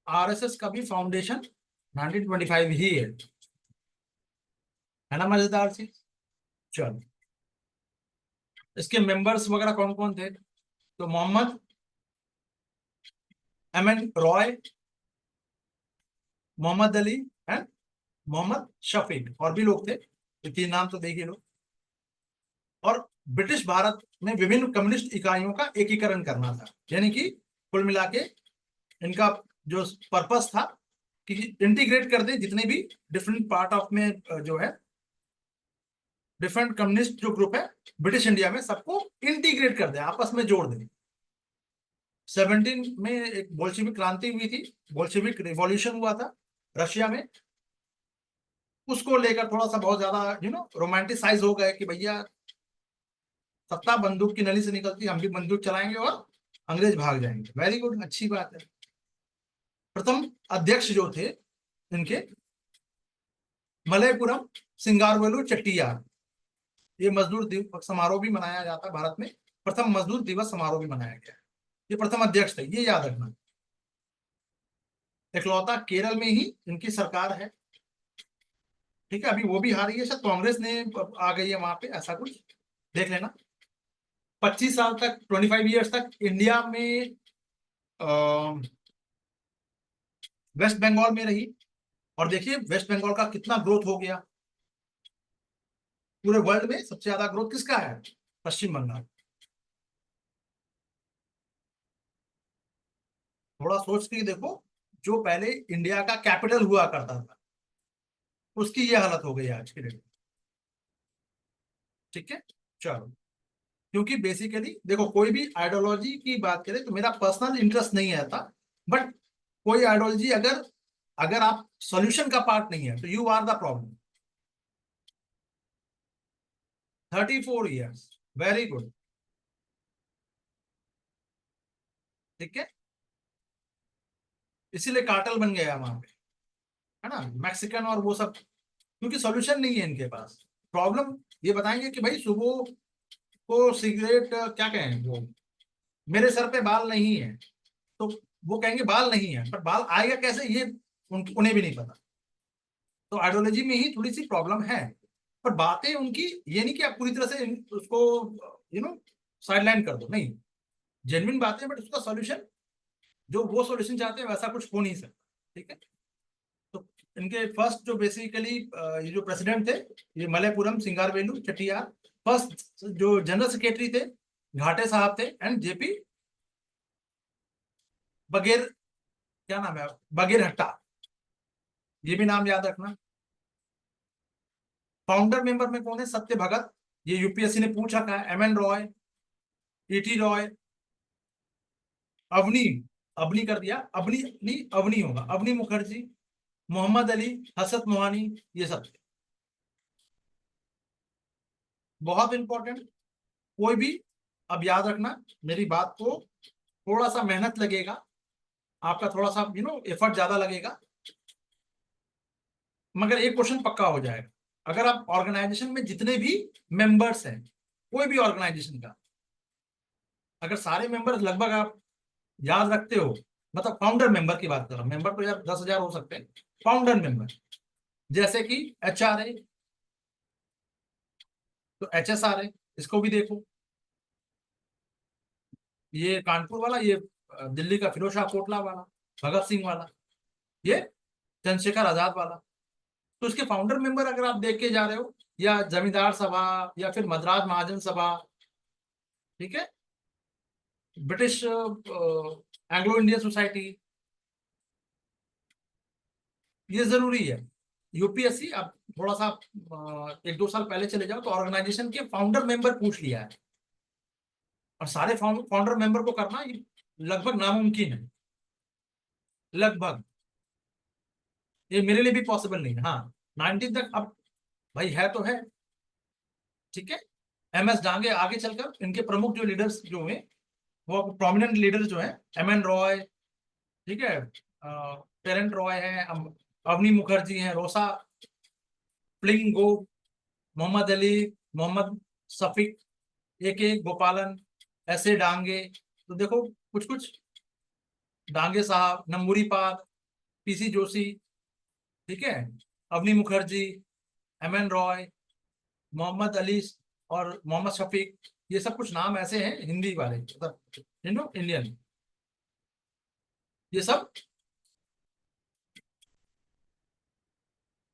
RSS का भी फाउंडेशन 1925 ही है ना? मजेदार चीज। चलो, इसके मेंबर्स वगैरह कौन कौन थे? तो मोहम्मद MN रॉय, मोहम्मद अली एंड मोहम्मद शफीक, और भी लोग थे। ये तीन नाम तो देखिए लो। और ब्रिटिश भारत में विभिन्न कम्युनिस्ट इकाइयों का एकीकरण करना था, यानी कि कुल मिला के इनका जो पर्पस था कि इंटीग्रेट कर दे जितने भी डिफरेंट पार्ट ऑफ में जो है डिफरेंट कम्युनिस्ट जो ग्रुप है ब्रिटिश इंडिया में, सबको इंटीग्रेट कर दे, आपस में जोड़ दे। 17 में एक बोल्शेविक क्रांति हुई थी, बोल्शेविक रिवॉल्यूशन हुआ था रशिया में। उसको लेकर थोड़ा सा बहुत ज्यादा रोमांटिसाइज हो गए कि भैया सत्ता बंदूक की नली से निकलती, हम भी बंदूक चलाएंगे और अंग्रेज भाग जाएंगे। वेरी गुड, अच्छी बात है। प्रथम अध्यक्ष जो थे इनके मलयपुरम सिंगारवेलु चट्टियार। ये मजदूर दिवस समारोह भी मनाया जाता है भारत में, प्रथम मजदूर दिवस समारोह भी मनाया गया। ये प्रथम अध्यक्ष थे, ये याद रखना। इकलौता केरल में ही इनकी सरकार है, ठीक है। अभी वो भी हारी है, शायद कांग्रेस ने आ गई है वहां पे, ऐसा कुछ देख लेना। 25 साल तक, 25 ईयर्स तक इंडिया में वेस्ट बंगाल में रही। और देखिए वेस्ट बंगाल का कितना ग्रोथ हो गया। पूरे वर्ल्ड में सबसे ज्यादा ग्रोथ किसका है? पश्चिम बंगाल। थोड़ा सोच के देखो, जो पहले इंडिया का कैपिटल हुआ करता था उसकी ये हालत हो गई आज की डेट में। ठीक है। चलो, क्योंकि बेसिकली देखो कोई भी आइडियोलॉजी की बात करें तो मेरा पर्सनल इंटरेस्ट नहीं आता, बट कोई आइडियोलॉजी अगर अगर आप सॉल्यूशन का पार्ट नहीं है तो you are the problem. 34 years, very good. ठीक है, इसीलिए कार्टेल बन गया वहां पे, है ना? मैक्सिकन और वो सब, क्योंकि सॉल्यूशन नहीं है इनके पास। प्रॉब्लम ये बताएंगे कि भाई सुबह को सिगरेट क्या कहें वो, मेरे सर पे बाल नहीं है, तो वो कहेंगे बाल नहीं है, पर बाल आएगा कैसे ये उन्हें भी नहीं पता। तो आइडियोलॉजी में ही थोड़ी सी प्रॉब्लम है, पर बातें उनकी ये नहीं कि आप पूरी तरह से उसको साइडलाइन कर दो, नहीं, जेन्युइन बातें, बट उसका सॉल्यूशन जो वो सॉल्यूशन चाहते हैं वैसा कुछ हो नहीं सकता। ठीक है, तो इनके फर्स्ट जो बेसिकली ये जो प्रेसिडेंट थे, ये मलयपुरम सिंगारवेलु चेट्टियार, फर्स्ट जो जनरल सेक्रेटरी थे घाटे साहब थे, एंड जेपी बगेर, क्या नाम है, बगेरहट्टा, ये भी नाम याद रखना। फाउंडर मेंबर में कौन है? सत्य भगत, ये यूपीएससी ने पूछ रखा है। M N Roy, ET Roy, Avani, Avani कर दिया, अवनी नहीं अवनी होगा, अवनी मुखर्जी, मोहम्मद अली, हसरत मोहानी, ये सब बहुत इंपॉर्टेंट। कोई भी, अब याद रखना मेरी बात को, थोड़ा सा मेहनत लगेगा आपका, थोड़ा सा एफर्ट ज्यादा लगेगा, मगर एक क्वेश्चन पक्का हो जाएगा। अगर आप ऑर्गेनाइजेशन में जितने भी मेंबर्स हैं, कोई भी ऑर्गेनाइजेशन का, अगर सारे मेंबर्स लगभग आप याद रखते हो, मतलब फाउंडर मेंबर की बात कर रहा हूं, मेंबर तो यार 10,000 हो सकते हैं, फाउंडर मेंबर जैसे कि HRA, तो HSRA, इसको भी देखो, ये कानपुर वाला, ये दिल्ली का फिरोज शाह कोटला वाला, भगत सिंह वाला, ये चंद्रशेखर आजाद वाला। तो इसके फाउंडर मेंबर अगर आप देख के जा रहे हो, या जमींदार सभा, या फिर मद्रास महाजन सभा, ठीक है, ब्रिटिश एंग्लो इंडियन सोसाइटी, ये जरूरी है। यूपीएससी, अब थोड़ा सा 1-2 साल पहले चले जाओ तो ऑर्गेनाइजेशन के फाउंडर मेंबर पूछ लिया है, और सारे फाउंडर मेंबर को करना ये लगभग नामुमकिन है, लगभग, ये मेरे लिए भी पॉसिबल नहीं है। हाँ, 19 तक अब भाई है तो है, ठीक है। MS डांगे, आगे चलकर इनके प्रमुख जो लीडर्स जो हैं, वो प्रोमिनेंट लीडर्स जो हैं, MN रॉय, ठीक है, टेरेंट रॉय है, अवनी मुखर्जी हैं, रोसा प्लिंगो, मोहम्मद अली, मोहम्मद शफीक, AK गोपालन, ऐसे डांगे, तो देखो कुछ कुछ, डांगे साहब, नंबूरी पाल, PC जोशी, ठीक है, अवनी मुखर्जी, MN रॉय, मोहम्मद अली, और मोहम्मद शफीक, ये सब कुछ नाम ऐसे हैं हिंदी वाले, मतलब इंडियन, ये सब।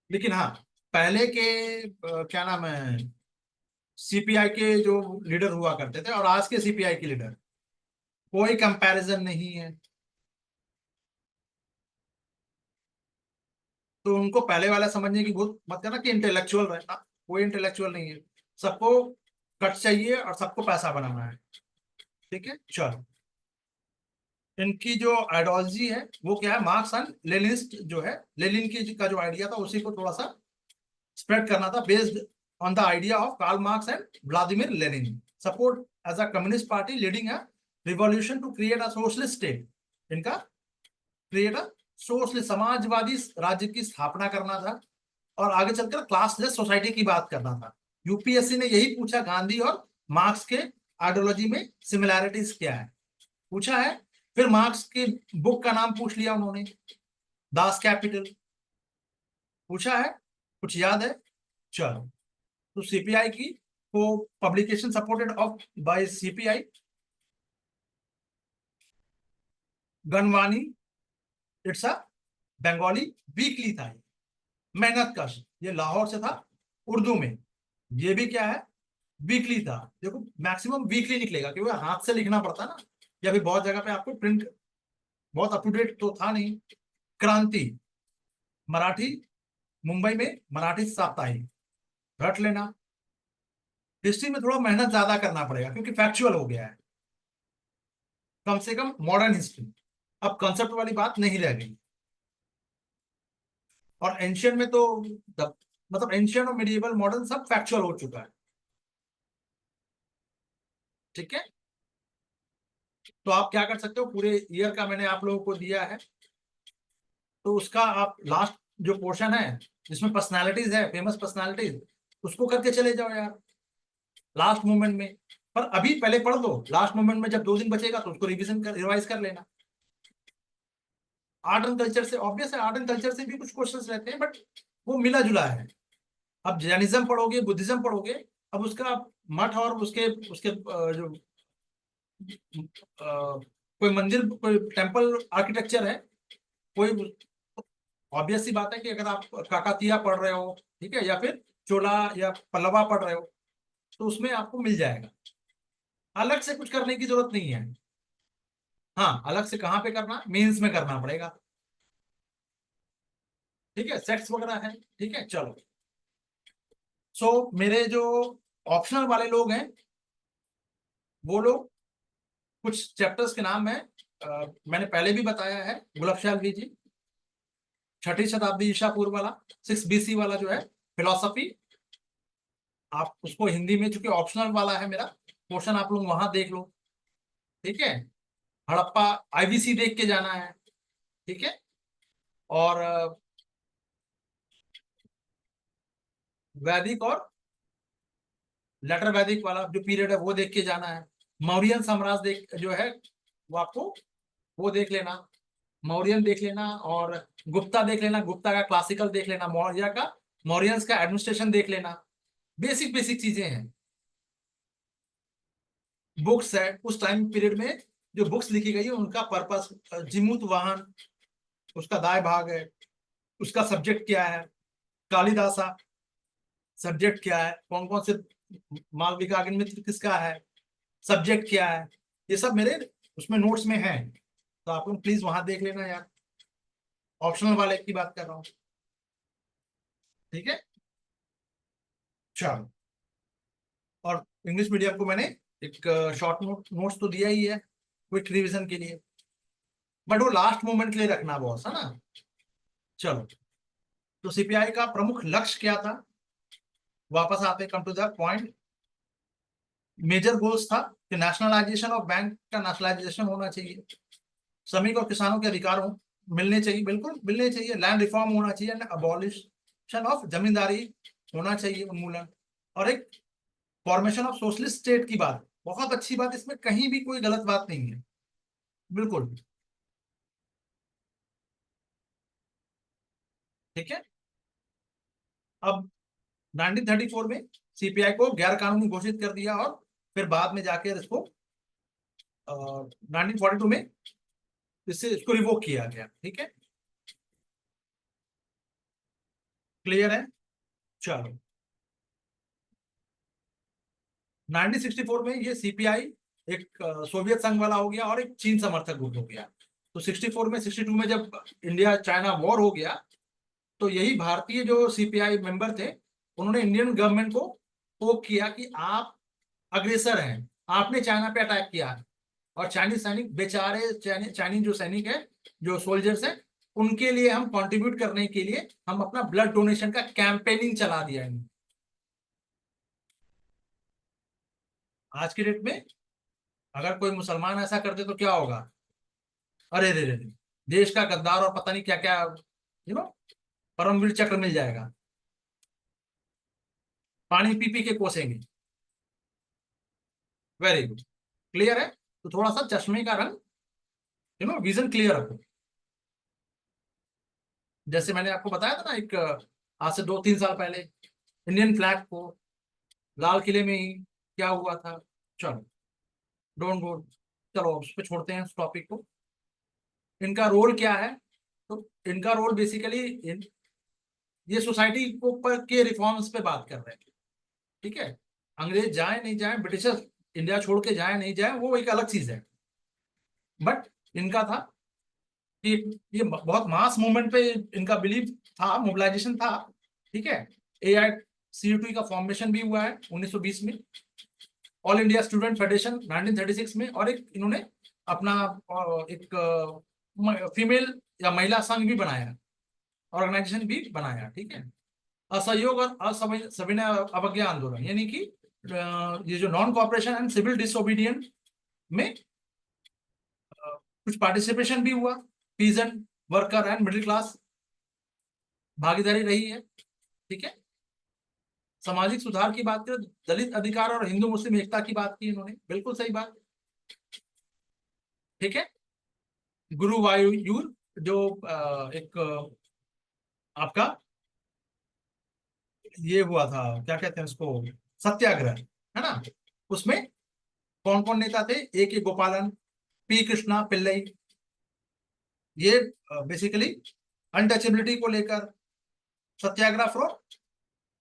लेकिन हाँ, पहले के क्या नाम है, CPI के जो लीडर हुआ करते थे और आज के CPI के लीडर, कोई कंपैरिजन नहीं है। तो उनको पहले वाला समझने की बहुत मत करना कि इंटेलेक्चुअल रहना, कोई इंटेलेक्चुअल नहीं है, सबको कट चाहिए और सबको पैसा बनाना है। ठीक है, चलो, इनकी जो आइडियोलॉजी है वो क्या है, मार्क्स एंड लेनिनिस्ट जो है, लेनिन की का जो आइडिया था उसी को थोड़ा सा स्प्रेड करना था, based on the idea of Karl Marx and Vladimir Lenin, support as a communist party leading a revolution to create a socialist state, इनका क्रिएट अ सोशलिस्ट समाजवादी राज्य की स्थापना करना था, और आगे चलकर क्लासलेस सोसाइटी की बात करना था। यूपीएससी ने यही पूछा, गांधी और मार्क्स के आइडियोलॉजी में सिमिलैरिटीज क्या है, पूछा है। फिर मार्क्स की बुक का नाम पूछ लिया उन्होंने, दास कैपिटल, पूछा है, कुछ याद है? चलो, तो CPI की को publication supported of by CPI, Ganavani, it's a Bengali weekly था, मेहनत कश, ये लाहौर से था, उर्दू में, ये भी क्या है, वीकली था। देखो मैक्सिमम वीकली निकलेगा क्योंकि हाथ से लिखना पड़ता ना, या फिर बहुत जगह पे आपको प्रिंट, बहुत अप टू डेट तो था नहीं। क्रांति, मराठी, मुंबई में मराठी साप्ताहिक, रट लेना। हिस्ट्री में थोड़ा मेहनत ज्यादा करना पड़ेगा क्योंकि फैक्चुअल हो गया है, कम से कम मॉडर्न हिस्ट्री, अब कंसेप्ट वाली बात नहीं रह गई। और एंशियंट में तो मतलब एंशियंट और मिडिएवल मॉडर्न सब फैक्चुअल हो चुका है। ठीक है, तो आप क्या कर सकते हो, पूरे ईयर का मैंने आप लोगों को दिया है, तो उसका आप लास्ट जो पोर्शन है जिसमें पर्सनालिटीज है, फेमस पर्सनालिटीज, उसको करके चले जाओ यार लास्ट मोमेंट में। पर अभी पहले पढ़ लो, लास्ट मोमेंट में जब 2 दिन बचेगा तो उसको रिवीजन कर, रिवाइज कर लेना। आर्ट एंड कल्चर से ऑब्वियस है, आर्ट एंड कल्चर से भी कुछ क्वेश्चंस रहते हैं, बट वो मिला जुला है। अब जैनिज्म पढ़ोगे, बुद्धिज्म पढ़ोगे, अब उसका मठ और उसके उसके जो कोई मंदिर, कोई टेम्पल आर्किटेक्चर है, कोई ऑब्वियस सी बात है कि अगर आप काकातीया पढ़ रहे हो, ठीक है, या फिर चोला या पल्लवा पढ़ रहे हो, तो उसमें आपको मिल जाएगा। अलग से कुछ करने की जरूरत नहीं है। हाँ, अलग से कहाँ पे करना, मेंस में करना पड़ेगा, ठीक है, सेट्स वगैरह है, ठीक है। चलो, मेरे जो ऑप्शनल वाले लोग हैं, वो लोग कुछ चैप्टर्स के नाम है, मैंने पहले भी बताया है, गुलाब शाह जी, 6ठी शताब्दी ईसा पूर्व वाला, 6 BC वाला जो है फिलोसफी, आप उसको हिंदी में, चूंकि ऑप्शनल वाला है मेरा पोर्शन, आप लोग वहां देख लो, ठीक है। हड़प्पा IBC देख के जाना है, ठीक है। और वैदिक और लेटर वैदिक वाला जो पीरियड है वो देख के जाना है। मौर्यन साम्राज्य देख जो है, वो आपको वो देख लेना, मौर्यन देख लेना, और गुप्ता देख लेना, गुप्ता का क्लासिकल देख लेना, मौर्य का, मौर्यंस का एडमिनिस्ट्रेशन देख लेना। बेसिक बेसिक चीजें हैं। बुक्स है उस टाइम पीरियड में, जो बुक्स लिखी गई है उनका पर्पस, जिमूत वाहन उसका दाय भाग है, उसका सब्जेक्ट क्या है, कालिदासा सब्जेक्ट क्या है, कौन कौन से, मालविका अग्निमित्र किसका है, सब्जेक्ट क्या है, ये सब मेरे उसमें नोट्स में है। तो आप लोग प्लीज वहां देख लेना यार, ऑप्शनल वाले की बात कर रहा हूँ, ठीक है। चलो, और इंग्लिश मीडियम को मैंने एक शॉर्ट नोट्स तो दिया ही है क्विक रिवीजन के लिए, बट वो लास्ट मोमेंट के लिए रखना बॉस, है ना। चलो, तो CPI का प्रमुख लक्ष्य क्या था, वापस आते, come to the point. Major goals था कि नेशनलाइजेशन ऑफ बैंक का नेशनलाइजेशन होना चाहिए, श्रमिक और किसानों के अधिकार मिलने चाहिए, बिल्कुल मिलने चाहिए, लैंड रिफॉर्म होना चाहिए, अबॉलिशन ऑफ जमींदारी होना चाहिए, उन्मूलन, और एक फॉर्मेशन ऑफ सोशलिस्ट स्टेट की बात, बहुत अच्छी बात, इसमें कहीं भी कोई गलत बात नहीं है, बिल्कुल, ठीक है। अब 1934 में CPI को गैर कानूनी घोषित कर दिया, और फिर बाद में जाकर इसको 1942 में इससे इसको रिवोक किया गया, ठीक है, क्लियर है। चलो, 1964 में ये CPI एक सोवियत संघ वाला हो गया और एक चीन समर्थक गुट हो गया। तो 64 में, 62 में जब इंडिया चाइना वॉर हो गया, तो यही भारतीय जो CPI मेंबर थे, उन्होंने इंडियन गवर्नमेंट को पोक किया कि आप अग्रेसर हैं, आपने चाइना पे अटैक किया है, और चाइनीज सैनिक बेचारे, चाइनीज जो सैनिक है, जो सोल्जर्स हैं, उनके लिए हम कंट्रीब्यूट करने के लिए हम अपना ब्लड डोनेशन का कैंपेनिंग चला दिया है। आज की डेट में अगर कोई मुसलमान ऐसा कर दे तो क्या होगा, अरे रे रे रे, देश का गद्दार और पता नहीं क्या क्या, नो, परमवीर चक्र मिल जाएगा, पानी पी पी के कोसेंगे। वेरी गुड, क्लियर है। तो थोड़ा सा चश्मे का रंग, विजन क्लियर रखो। जैसे मैंने आपको बताया था ना, एक आज से 2-3 साल पहले इंडियन फ्लैग को लाल किले में ही क्या हुआ था। चलो, डोंट गो, चलो उस पर छोड़ते हैं इस टॉपिक को। इनका रोल क्या है, तो इनका रोल बेसिकली ये सोसाइटी को पर के रिफॉर्म्स पे बात कर रहे हैं, ठीक है। अंग्रेज जाए नहीं जाए, ब्रिटिशर्स इंडिया छोड़ के जाए नहीं जाए, वो एक अलग चीज है, बट इनका था कि ये बहुत मास मूवमेंट पे इनका बिलीव था, मोबिलाइजेशन था, ठीक है। AICTE का फॉर्मेशन भी हुआ है 1920 में, ऑल इंडिया स्टूडेंट फेडरेशन 1936 में, और एक इन्होंने अपना एक फीमेल या महिला संघ भी बनाया, ऑर्गेनाइजेशन भी बनाया, ठीक है। असहयोग और सविनय अवज्ञा आंदोलन, यानी कि ये जो non cooperation and civil disobedient में कुछ पार्टिसिपेशन भी हुआ, peasant, worker and middle class भागीदारी रही है, ठीक है। सामाजिक सुधार की बात करें, दलित अधिकार और हिंदू मुस्लिम एकता की बात की इन्होंने, बिल्कुल सही बात, ठीक है। गुरुवायूर जो एक आपका ये हुआ था, क्या कहते हैं उसको, सत्याग्रह, है ना। उसमें कौन कौन नेता थे? ए के गोपालन, पी कृष्णा पिल्लई, ये बेसिकली अनटचेबिलिटी को लेकर satyagraha for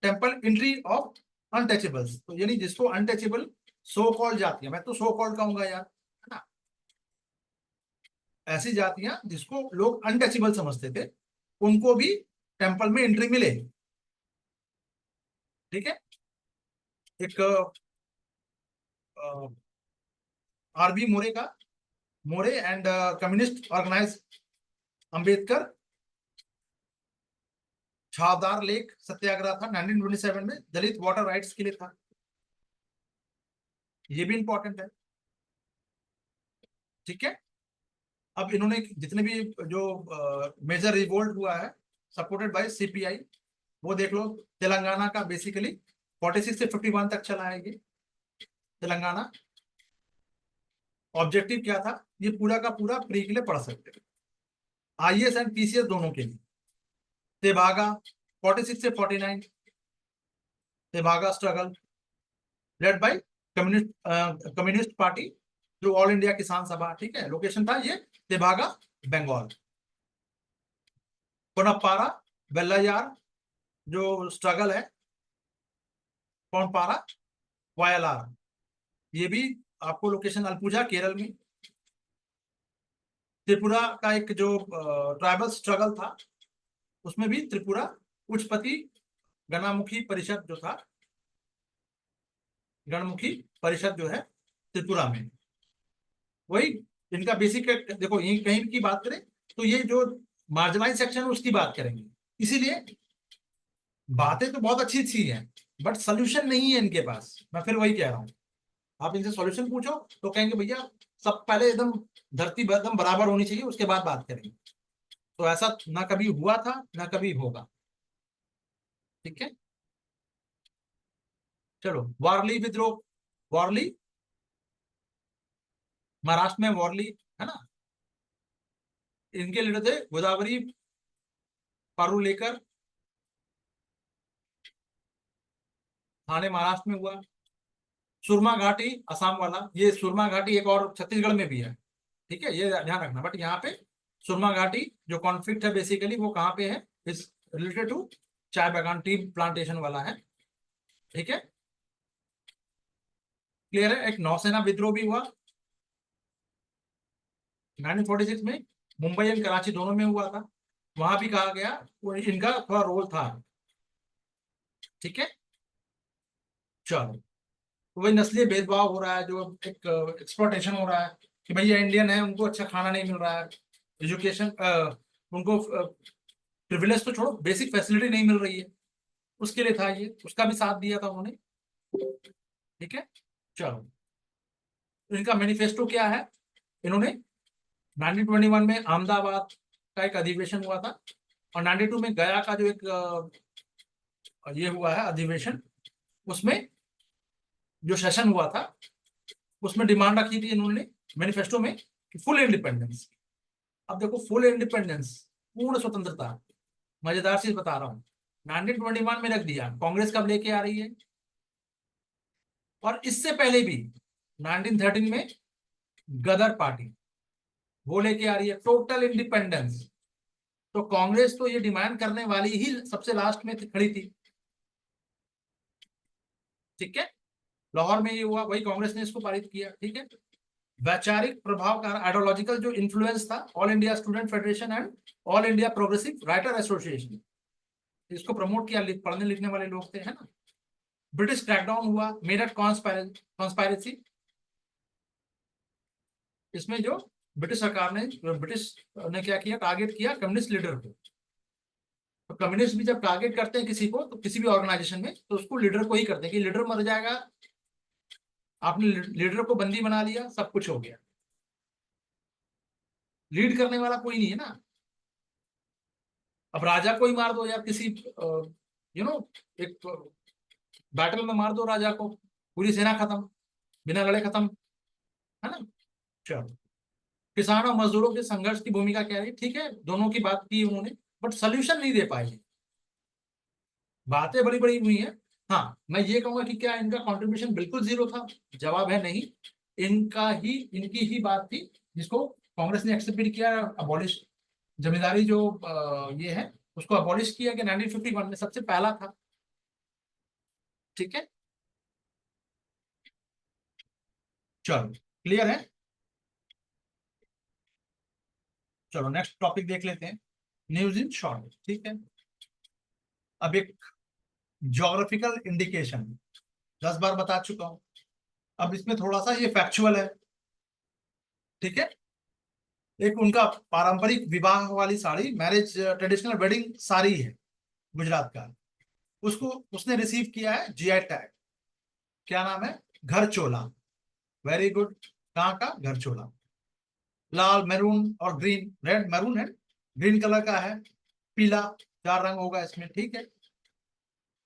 temple entry of untouchables, तो यानी जिसको अनटचेबल सो कॉल जातियां, मैं तो सो कॉल कहूंगा यार, है ना, ऐसी जातियां जिसको लोग अनटचेबल समझते थे, उनको भी टेम्पल में एंट्री मिले। ठीक है। एक आरबी मोरे का, More and communist organise Ambedkar Chavdar lake satyagraha था 1927 में, दलित वाटर राइट्स के लिए था। ये भी इंपॉर्टेंट है। ठीक है। अब इन्होंने जितने भी जो मेजर रिवोल्ट हुआ है सपोर्टेड बाय सीपीआई, वो देख लो। तेलंगाना का बेसिकली 46 से 51 तक चला है ये तेलंगाना। ऑब्जेक्टिव क्या था? ये पूरा का पूरा प्री के लिए पढ़ सकते हैं, आईएएस एंड पीसीएस दोनों के लिए। तेभागा 46 से 49, Tebhaga struggle led by communist party through all India किसान सभा। ठीक है, लोकेशन था ये तेभागा, बंगाल। कोनपारा वेल्लायार जो स्ट्रगल है, कोनपारा वायलार, ये भी आपको लोकेशन अल्पुजा केरल में। त्रिपुरा का एक जो ट्राइबल स्ट्रगल था, उसमें भी त्रिपुरा उच्चपति गणामुखी परिषद जो था, गणमुखी परिषद जो है त्रिपुरा में, वही इनका बेसिक। देखो यही कहीं की बात करें तो ये जो मार्जिनलाइज सेक्शन है उसकी बात करेंगे। इसीलिए बातें तो बहुत अच्छी अच्छी हैं, बट सोल्यूशन नहीं है इनके पास। मैं फिर वही कह रहा हूँ, आप इनसे सॉल्यूशन पूछो तो कहेंगे भैया सब पहले एकदम धरती एकदम बराबर होनी चाहिए, उसके बाद बात करेंगे। तो ऐसा ना कभी हुआ था ना कभी होगा। ठीक है। चलो, वारली विद्रोह, वारली महाराष्ट्र में, वारली, है ना। इनके लीडर थे गोदावरी पारुलेकर, थाने महाराष्ट्र में हुआ। सुरमा घाटी असम वाला, ये सुरमा घाटी एक और छत्तीसगढ़ में भी है। ठीक है, ये ध्यान रखना। बट यहाँ पे सुरमा घाटी जो कॉन्फ्लिक्ट है बेसिकली वो कहाँ पे है, इस रिलेटेड टू चाय बागान, टी प्लांटेशन वाला है। ठीक है, क्लियर है। एक नौसेना विद्रोह भी हुआ 1946 में, मुंबई एंड कराची दोनों में हुआ था। वहां भी कहा गया वो इनका थोड़ा रोल था। ठीक है। चलो, तो वही नस्लीय भेदभाव हो रहा है, जो एक एक्सप्लॉटेशन हो रहा है कि भैया इंडियन है उनको अच्छा खाना नहीं मिल रहा है, एजुकेशन उनको प्रिविलेज तो छोड़ो, बेसिक फैसिलिटी नहीं मिल रही है, उसके लिए था ये, उसका भी साथ दिया था उन्होंने। ठीक है। चलो, तो इनका मैनिफेस्टो क्या है? इन्होंने 1921 में अहमदाबाद का एक अधिवेशन हुआ था, और 92 में गया का जो एक ये हुआ है अधिवेशन, उसमें जो सेशन हुआ था उसमें डिमांड रखी थी इन्होंने मैनिफेस्टो में कि फुल इंडिपेंडेंस। अब देखो, फुल इंडिपेंडेंस, पूर्ण स्वतंत्रता, मजेदार चीज बता रहा हूँ, 1921 में रख दिया। कांग्रेस कब लेके आ रही है? और इससे पहले भी 1913 में गदर पार्टी वो लेके आ रही है टोटल इंडिपेंडेंस। तो कांग्रेस तो ये डिमांड करने वाली ही सबसे लास्ट में खड़ी थी। ठीक है, लाहौर में ये हुआ, वही कांग्रेस ने इसको पारित किया। ठीक है। वैचारिक प्रभाव का आइडियोलॉजिकल जो इन्फ्लुएंस था, all India student federation and all India progressive writer association, इसको प्रमोट किया, पढ़ने लिखने वाले लोग थे, है ना। ब्रिटिश क्रैकडाउन हुआ, मेरठ कॉन्स्पायरेसी, इसमें जो ब्रिटिश सरकार ने, ब्रिटिश ने क्या किया, टारगेट किया कम्युनिस्ट लीडर को। तो कम्युनिस्ट भी जब टारगेट करते हैं किसी को, तो किसी भी ऑर्गेनाइजेशन में, तो उसको लीडर को ही करते हैं कि लीडर मर जाएगा, आपने लीडर को बंदी बना लिया, सब कुछ हो गया, लीड करने वाला कोई नहीं है ना। अब राजा को ही मार दो, या किसी एक बैटल में मार दो राजा को, पूरी सेना खत्म, बिना लड़े खत्म, है ना। चलो, किसानों और मजदूरों के संघर्ष की भूमिका क्या है? ठीक है, दोनों की बात की उन्होंने, बट सोल्यूशन नहीं दे पाए। बातें बड़ी बड़ी हुई हैं। हाँ, मैं ये कहूंगा कि क्या इनका कंट्रीब्यूशन बिल्कुल जीरो था? जवाब है नहीं। इनकी ही बात थी जिसको कांग्रेस ने एक्सेप्ट भी किया, अबॉलिश जमींदारी जो ये है उसको अबॉलिश किया कि 1951 में सबसे पहला था। ठीक है, चलो क्लियर है। चलो नेक्स्ट टॉपिक देख लेते हैं, न्यूज इन शॉर्ट। ठीक है, अब एक ज्योग्राफिकल इंडिकेशन 10 बार बता चुका हूं, अब इसमें थोड़ा सा ये फैक्चुअल है। ठीक है, एक उनका पारंपरिक विवाह वाली sari, marriage traditional wedding sari है गुजरात का, उसको उसने रिसीव किया है जीआई टैग। क्या नाम है? घर चोला। Very good. कहाँ का? घर चोला। लाल, मैरून और ग्रीन, रेड मैरून है, ग्रीन कलर का है, पीला, 4 रंग होगा इसमें। ठीक है,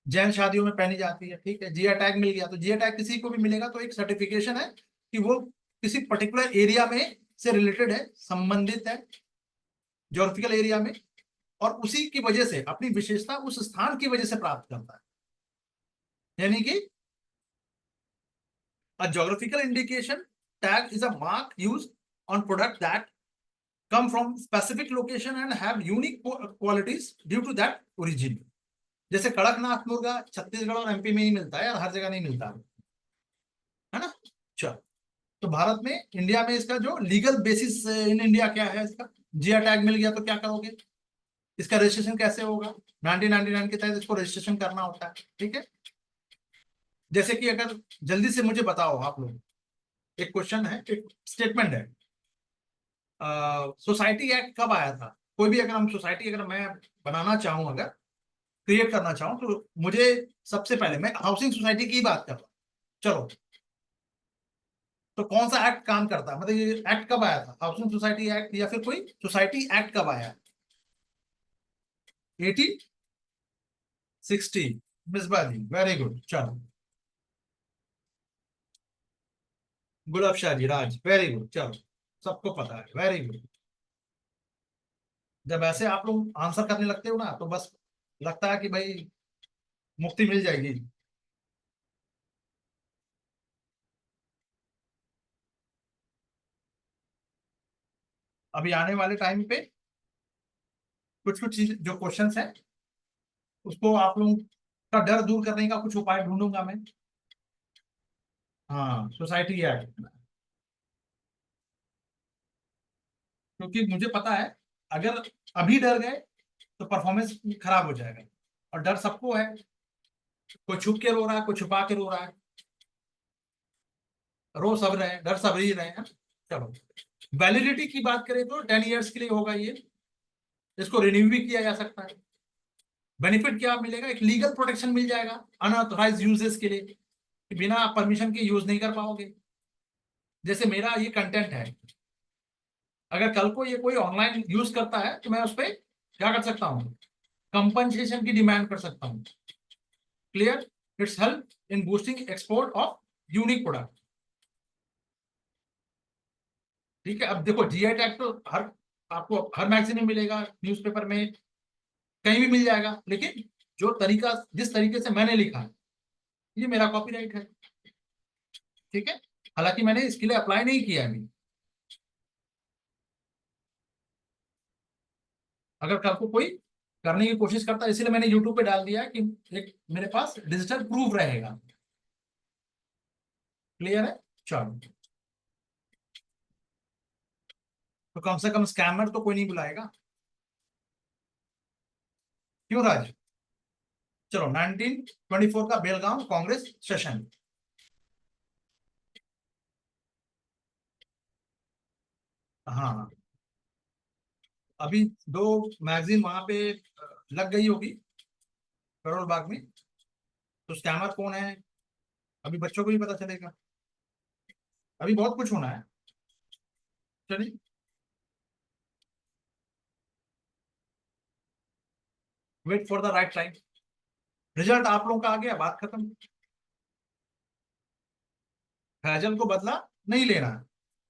जैन शादियों में पहनी जाती है। ठीक है, जीआई टैग मिल गया। तो जीआई टैग किसी को भी मिलेगा तो एक सर्टिफिकेशन है कि वो किसी पर्टिकुलर एरिया में से रिलेटेड है, संबंधित है ज्योग्राफिकल एरिया में, और उसी की वजह से अपनी विशेषता उस स्थान की वजह से प्राप्त करता है। यानी कि a geographical indication tag is a mark used on product that come from specific location and have unique qualities due to that origin। जैसे कड़कनाथ मुर्गा छत्तीसगढ़ और एमपी में ही मिलता है, और हर जगह नहीं मिलता है ना। चलो, तो भारत में, इंडिया में इसका जो लीगल बेसिस इन इंडिया क्या है, इसका जीआई टैग मिल गया तो क्या करोगे? इसका रजिस्ट्रेशन कैसे होगा? 1999 के तहत इसको रजिस्ट्रेशन करना होता है। ठीक है, जैसे कि अगर जल्दी से मुझे बताओ आप लोग, एक क्वेश्चन है, एक स्टेटमेंट है, सोसाइटी एक्ट कब आया था? कोई भी अगर हम सोसाइटी, अगर मैं बनाना चाहूं, अगर क्रिएट करना चाहूं, तो मुझे सबसे पहले, मैं हाउसिंग सोसाइटी की बात कर रहा हूं। चलो, तो कौन सा एक्ट काम करता है, मतलब ये एक्ट कब आया था? हाउसिंग सोसाइटी एक्ट, या फिर कोई सोसाइटी एक्ट कब आया? 1860। मिसबा जी, वेरी गुड। चलो, गुलाब शाह जी, राज, वेरी गुड। चलो, सबको पता है, वेरी गुड। जब ऐसे आप लोग आंसर करने लगते हो ना, तो बस लगता है कि भाई मुक्ति मिल जाएगी। अभी आने वाले टाइम पे कुछ कुछ चीज जो क्वेश्चंस है, उसको आप लोगों का डर दूर करने का कुछ उपाय ढूंढूंगा मैं। हाँ, सोसाइटी एक्ट, क्योंकि मुझे पता है अगर अभी डर गए तो परफॉर्मेंस खराब हो जाएगा, और डर सबको है। कोई छुप के रो रहा है, कोई छुपा के रो रहा है, रो सब रहे हैं, डर सब ही रहे हैं। चलो, वैलिडिटी की बात करें तो 10 ईयर्स के लिए होगा ये, इसको रिन्यू भी किया जा सकता है। बेनिफिट क्या मिलेगा? एक लीगल प्रोटेक्शन मिल जाएगा अनऑथराइज यूजेस के लिए, कि बिना परमिशन के यूज नहीं कर पाओगे। जैसे मेरा ये कंटेंट है, अगर कल को ये कोई ऑनलाइन यूज करता है तो मैं उस पर क्या कर सकता हूँ? कंपनसेशन की डिमांड कर सकता हूँ। Clear? It's help in boosting export of unique product. ठीक है, अब देखो जीआई टैग तो आपको हर मैगजीन में मिलेगा, न्यूज़पेपर में, कहीं भी मिल जाएगा, लेकिन जो तरीका, जिस तरीके से मैंने लिखा है, ये मेरा कॉपीराइट है। ठीक है, हालांकि मैंने इसके लिए अप्लाई नहीं किया है। अगर कल को कोई करने की कोशिश करता है, इसीलिए मैंने यूट्यूब पे डाल दिया कि एक मेरे पास डिजिटल प्रूफ रहेगा। क्लियर है? चलो, तो कम से कम स्कैमर तो कोई नहीं बुलाएगा। क्यों राज? चलो, 1924 का बेलगांव कांग्रेस सेशन। हाँ, अभी 2 मैगजीन वहां पे लग गई होगी, करोल बाग में। तो स्कैमर कौन है, अभी बच्चों को भी पता चलेगा। अभी बहुत कुछ होना है। चलिए, wait for the right time. Result आप लोगों का आ गया, बात खत्म। फैजल को बदला नहीं लेना है।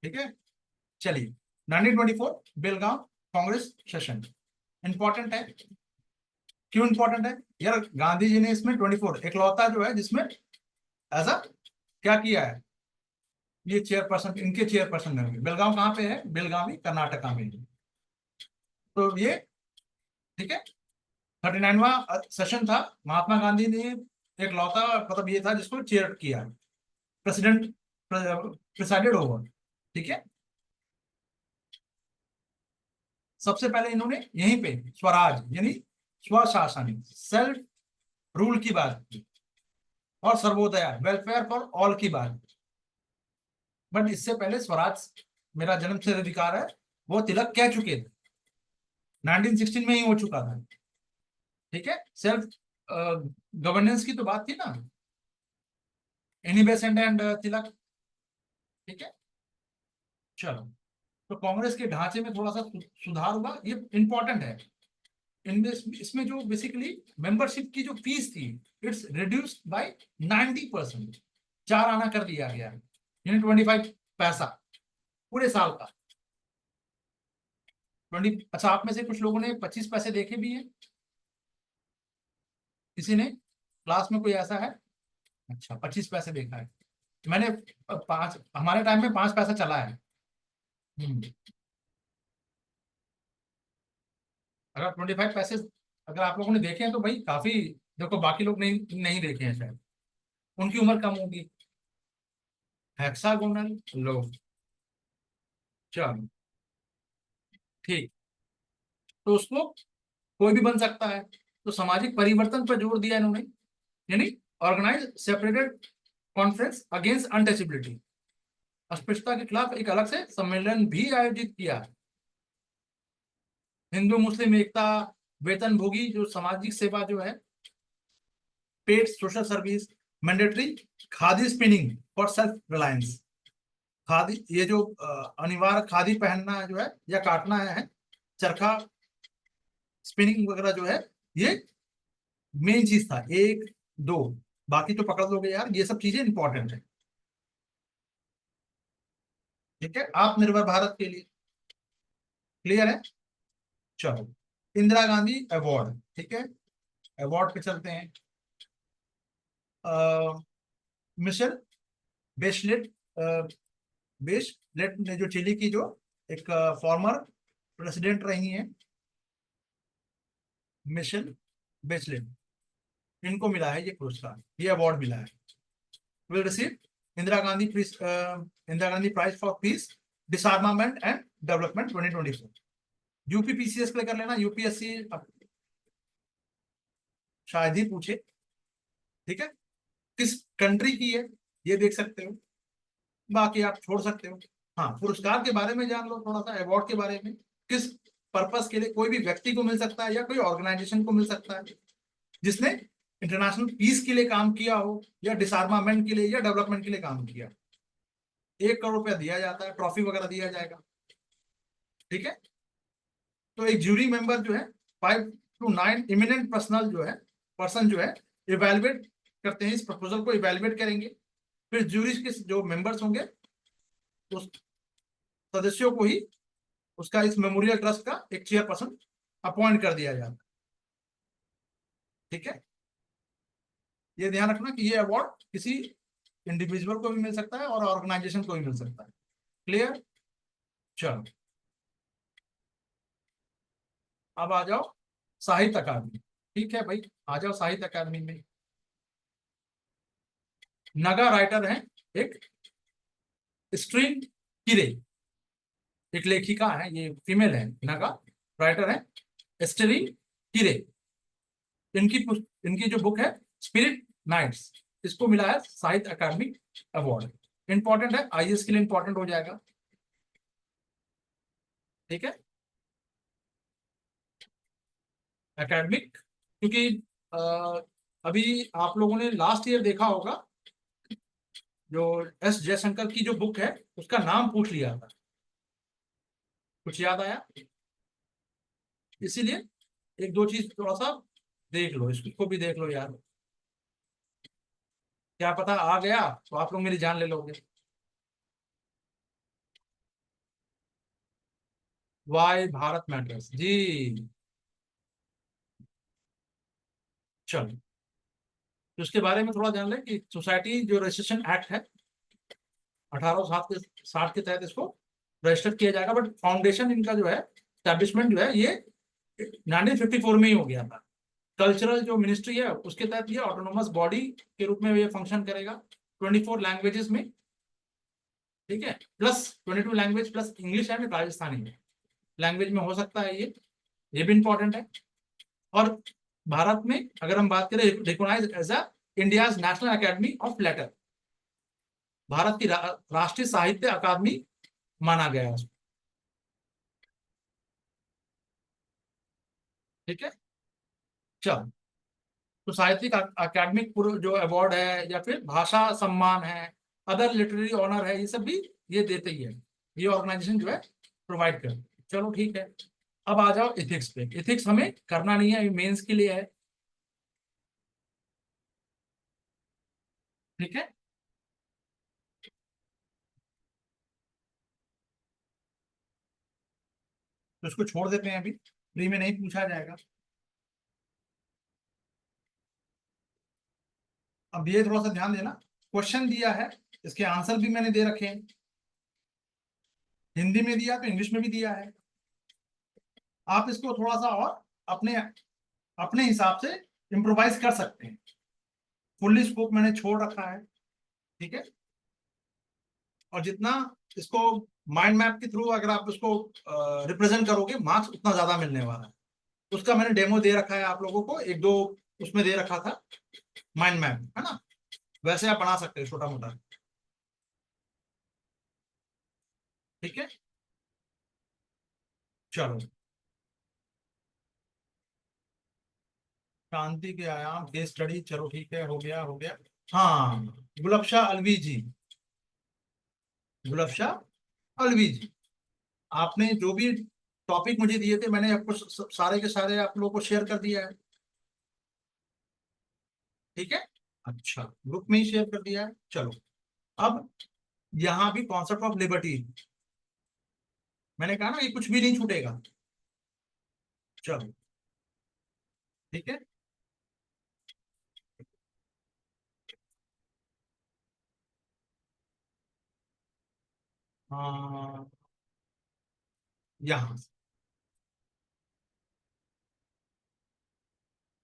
ठीक है, चलिए, 1924 बेलगांव कांग्रेस सेशन इंपॉर्टेंट है। क्यों इंपॉर्टेंट है यार? गांधी जी ने इसमें 24 इकलौता जो है जिसमें ऐसा क्या किया है, ये चेयरपर्सन, इनके चेयरपर्सन ने। बेलगांव कहाँ पे है? बेलगावी कर्नाटका में। तो ये ठीक है, 39वां सेशन था। महात्मा गांधी ने एक लौता मतलब ये था जिसको चेयर किया, प्रेसिडेंट प्रिसाइडेड ओवर। ठीक है, सबसे पहले इन्होंने यहीं पे स्वराज यानी स्वशासन, सेल्फ रूल की बात की, और सर्वोदय वेलफेयर फॉर ऑल की बात की। बट इससे पहले स्वराज मेरा जन्म सिद्ध अधिकार है वो तिलक कह चुके थे, 1916 में ही हो चुका था। ठीक है, सेल्फ गवर्नेंस की तो बात थी ना, एनी बेसेंट एंड तिलक। ठीक है, चलो। तो कांग्रेस के ढांचे में थोड़ा सा सुधार हुआ, ये इंपॉर्टेंट है। इसमें जो बेसिकली मेंबरशिप की जो फीस थी, इट्स रिड्यूस्ड बाय 90%, 4 आना कर दिया गया, यानी 25 पैसा पूरे साल का। 20, अच्छा आप में से कुछ लोगों ने 25 पैसे देखे भी हैं? किसी ने क्लास में कोई ऐसा है? अच्छा, 25 पैसे देखा है मैंने। 5, हमारे टाइम में 5 पैसा चला है। हम्म, अगर 25 पैसे अगर आप लोगों ने देखे हैं तो भाई काफी, देखो बाकी लोग नहीं नहीं देखे हैं शायद, उनकी उम्र कम होगी। हेक्सागोनल लो, चलो ठीक। तो उसको कोई भी बन सकता है। तो सामाजिक परिवर्तन पर जोर दिया इन्होंने, यानी organise separated conference against untouchability, अस्पृश्यता के खिलाफ एक अलग से सम्मेलन भी आयोजित किया। हिंदू मुस्लिम एकता, वेतनभोगी जो सामाजिक सेवा जो है, paid social service, mandatory khadi spinning for self reliance. Khadi, ये जो अनिवार्य खादी पहनना जो है या काटना है, चरखा स्पिनिंग वगैरह जो है, ये मेन चीज था। 1 2, बाकी तो पकड़ लोगे यार, ये सब चीजें इंपॉर्टेंट है। ठीक है, आत्मनिर्भर भारत के लिए। क्लियर है? चलो, इंदिरा गांधी अवार्ड। ठीक है, अवार्ड पे चलते हैं। मिशेल बेचलेट, बेचलेट ने जो चिली की जो एक फॉर्मर प्रेसिडेंट रही हैं, मिशेल बेचलेट, इनको मिला है ये पुरस्कार, ये अवार्ड मिला है। Will receive Indira Gandhi Indira Gandhi prize for peace, disarmament and development 2024। UPPCS पे कर लेना, यूपीएससी शायद ही पूछे। ठीक है, किस कंट्री की है ये देख सकते हो, बाकी आप छोड़ सकते हो। हाँ, पुरस्कार के बारे में जान लो थोड़ा सा, अवार्ड के बारे में, किस पर्पस के लिए कोई भी व्यक्ति को मिल सकता है या कोई ऑर्गेनाइजेशन को मिल सकता है जिसने इंटरनेशनल पीस के लिए काम किया हो, या डिसआर्मामेंट के लिए या डेवलपमेंट के लिए काम किया। 1 करोड़ रुपया दिया जाता है, ट्रॉफी वगैरह दिया जाएगा। ठीक है, तो एक ज्यूरी मेंबर जो है, 5 to 9 इमिनेंट पर्सनल जो है, पर्सन जो है, इवेलुएट करते हैं, इस प्रपोजल को इवेलुएट करेंगे। फिर ज्यूरी के जो मेंबर्स होंगे, उस सदस्यों को ही उसका इस मेमोरियल ट्रस्ट का एक चेयरपर्सन अपॉइंट कर दिया जाता है। ठीक है, ये ध्यान रखना कि ये अवार्ड किसी इंडिविजुअल को भी मिल सकता है और ऑर्गेनाइजेशन को भी मिल सकता है। क्लियर? चलो, अब आ जाओ साहित्य अकादमी। ठीक है भाई, आ जाओ साहित्य अकादमी में। नगा राइटर है, एक स्ट्रीन किरे, एक लेखिका है, ये फीमेल है, नगा राइटर है, एस्टेरिन किरे। इनकी जो बुक है स्पिरिट नाइट्स, इसको मिला है साहित्य अकादमी अवार्ड। इंपॉर्टेंट है, आईएएस के लिए इंपॉर्टेंट हो जाएगा। ठीक है, एकेडमिक, क्योंकि अ, अभी आप लोगों ने लास्ट ईयर देखा होगा, जो एस जयशंकर की जो बुक है उसका नाम पूछ लिया था, कुछ याद आया? इसीलिए एक दो चीज थोड़ा सा देख लो, इसको भी देख लो यार, क्या पता आ गया तो आप लोग मेरी जान ले लोगे। वाई भारत मैटर्स जी। चलो, तो इसके बारे में थोड़ा जान लें कि सोसाइटी जो रजिस्ट्रेशन एक्ट है 1860 के तहत इसको रजिस्टर किया जाएगा, बट फाउंडेशन इनका जो है, स्टैब्लिशमेंट जो है, ये 1954 में ही हो गया था। कल्चरल जो मिनिस्ट्री है उसके तहत ये ऑटोनोमस बॉडी के रूप में ये फंक्शन करेगा 24 लैंग्वेजेस में, ठीक है, plus 22 language plus English and Rajasthani में लैंग्वेज में हो सकता है ये भी इंपॉर्टेंट है। और भारत में अगर हम बात करें, recognise as a India's national academy of letter, Bharat की राष्ट्रीय साहित्य अकादमी माना गया है उसको, ठीक है। चलो, तो साहित्यिक अकादमिक जो अवार्ड है या फिर भाषा सम्मान है, अदर लिटरेरी ऑनर है, ये सब भी ये देते ही है, ये ऑर्गेनाइजेशन जो है प्रोवाइड कर। चलो ठीक है, अब आ जाओ इथिक्स पे। इथिक्स हमें करना नहीं है, ये मेंस के लिए है, ठीक है। तो इसको छोड़ देते हैं, अभी फ्री में नहीं पूछा जाएगा। अब ये थोड़ा सा ध्यान देना, क्वेश्चन दिया है, इसके आंसर भी मैंने दे रखे हैं, हिंदी में दिया तो इंग्लिश में भी दिया है। आप इसको थोड़ा सा और अपने अपने हिसाब से इम्प्रोवाइज कर सकते हैं, फुल्ली स्कोप मैंने छोड़ रखा है, ठीक है। और जितना इसको माइंड मैप के थ्रू अगर आप उसको रिप्रेजेंट करोगे, मार्क्स उतना ज्यादा मिलने वाला है। उसका मैंने डेमो दे रखा है आप लोगों को, एक दो उसमें दे रखा था माइंड मैप, है ना, वैसे आप बना सकते हो छोटा मोटा, ठीक है। चलो, शांति के आयाम केस स्टडी, चलो ठीक है, हो गया हो गया। हाँ, गुलाब शाह अलवी जी, गुलाब शाह अलवी जी, आपने जो भी टॉपिक मुझे दिए थे मैंने आपको सारे के सारे आप लोगों को शेयर कर दिया है, ठीक है। अच्छा, ग्रुप में ही शेयर कर दिया है। चलो, अब यहाँ भी कॉन्सेप्ट ऑफ लिबर्टी, मैंने कहा ना ये कुछ भी नहीं छूटेगा। चलो, ठीक है। हाँ, यहाँ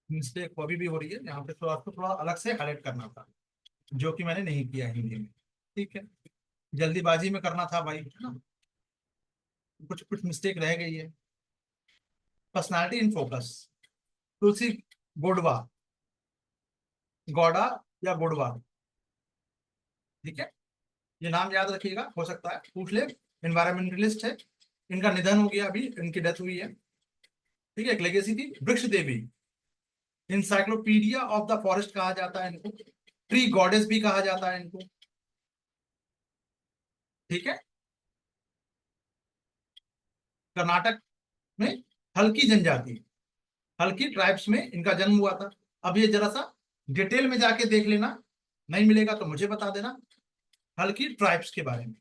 मिस्टेक अभी भी हो रही है, यहाँ पे तो आपको थोड़ा अलग से हाईलाइट करना था, जो कि मैंने नहीं किया हिंदी में, ठीक है। जल्दीबाजी में करना था भाई, है ना, कुछ कुछ मिस्टेक रह गई है। पर्सनालिटी इन फोकस, तुलसी गोडवा, गौड़ा या गोडवा, ठीक है, ये नाम याद रखिएगा, हो सकता है पूछ ले। एनवायरमेंटलिस्ट है, इनका निधन हो गया, अभी इनकी डेथ हुई है, ठीक है। एक लेगेसी थी वृक्ष देवी, इंसाइक्लोपीडिया ऑफ द फॉरेस्ट कहा जाता है इनको, ट्री गॉडेस भी कहा जाता है इनको, ठीक है। कर्नाटक में हल्की जनजाति, हल्की ट्राइब्स में इनका जन्म हुआ था। अब ये जरा सा डिटेल में जाके देख लेना, नहीं मिलेगा तो मुझे बता देना, हल्की ट्राइब्स के बारे में,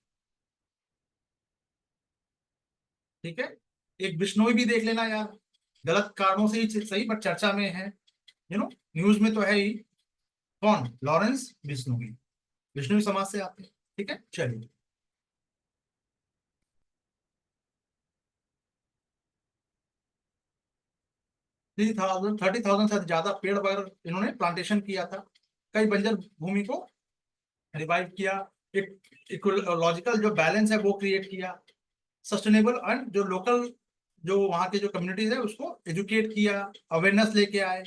ठीक है। एक बिश्नोई भी देख लेना यार, गलत कारणों से ही सही पर चर्चा में है, न्यूज में तो है ही। कौन? लॉरेंस बिश्नोई, बिश्नोई समाज से आते हैं, ठीक है। चलिए, 30,000 से ज्यादा पेड़ वगैरह इन्होंने प्लांटेशन किया था, कई बंजर भूमि को रिवाइव किया, एक इकोलॉजिकल जो बैलेंस है वो क्रिएट किया, सस्टेनेबल एंड जो लोकल जो वहाँ के जो कम्युनिटीज है उसको एजुकेट किया, अवेयरनेस लेके आए,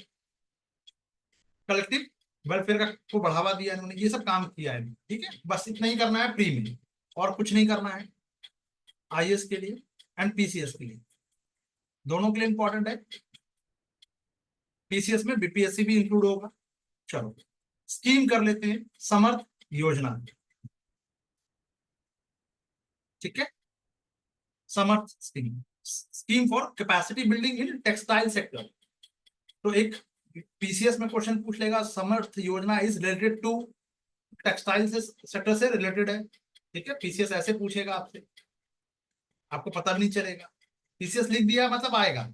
कलेक्टिव वेलफेयर का को बढ़ावा दिया इन्होंने, ये सब काम किया है, ठीक है। बस इतना ही करना है प्री में, और कुछ नहीं करना है, आईएएस के लिए एंड पीसीएस के लिए, दोनों के लिए इंपॉर्टेंट है। पीसीएस में बीपीएससी भी इंक्लूड होगा। चलो, स्कीम कर लेते हैं, समर्थ योजना, ठीक है। Samarth scheme, scheme for capacity building in textile sector, तो एक पीसीएस में क्वेश्चन पूछ लेगा, समर्थ योजना इज रिलेटेड टू टेक्सटाइल से सेक्टर से रिलेटेड है, ठीक है। पीसीएस ऐसे पूछेगा आपसे, आपको पता भी नहीं चलेगा, पीसीएस लिख दिया मतलब आएगा,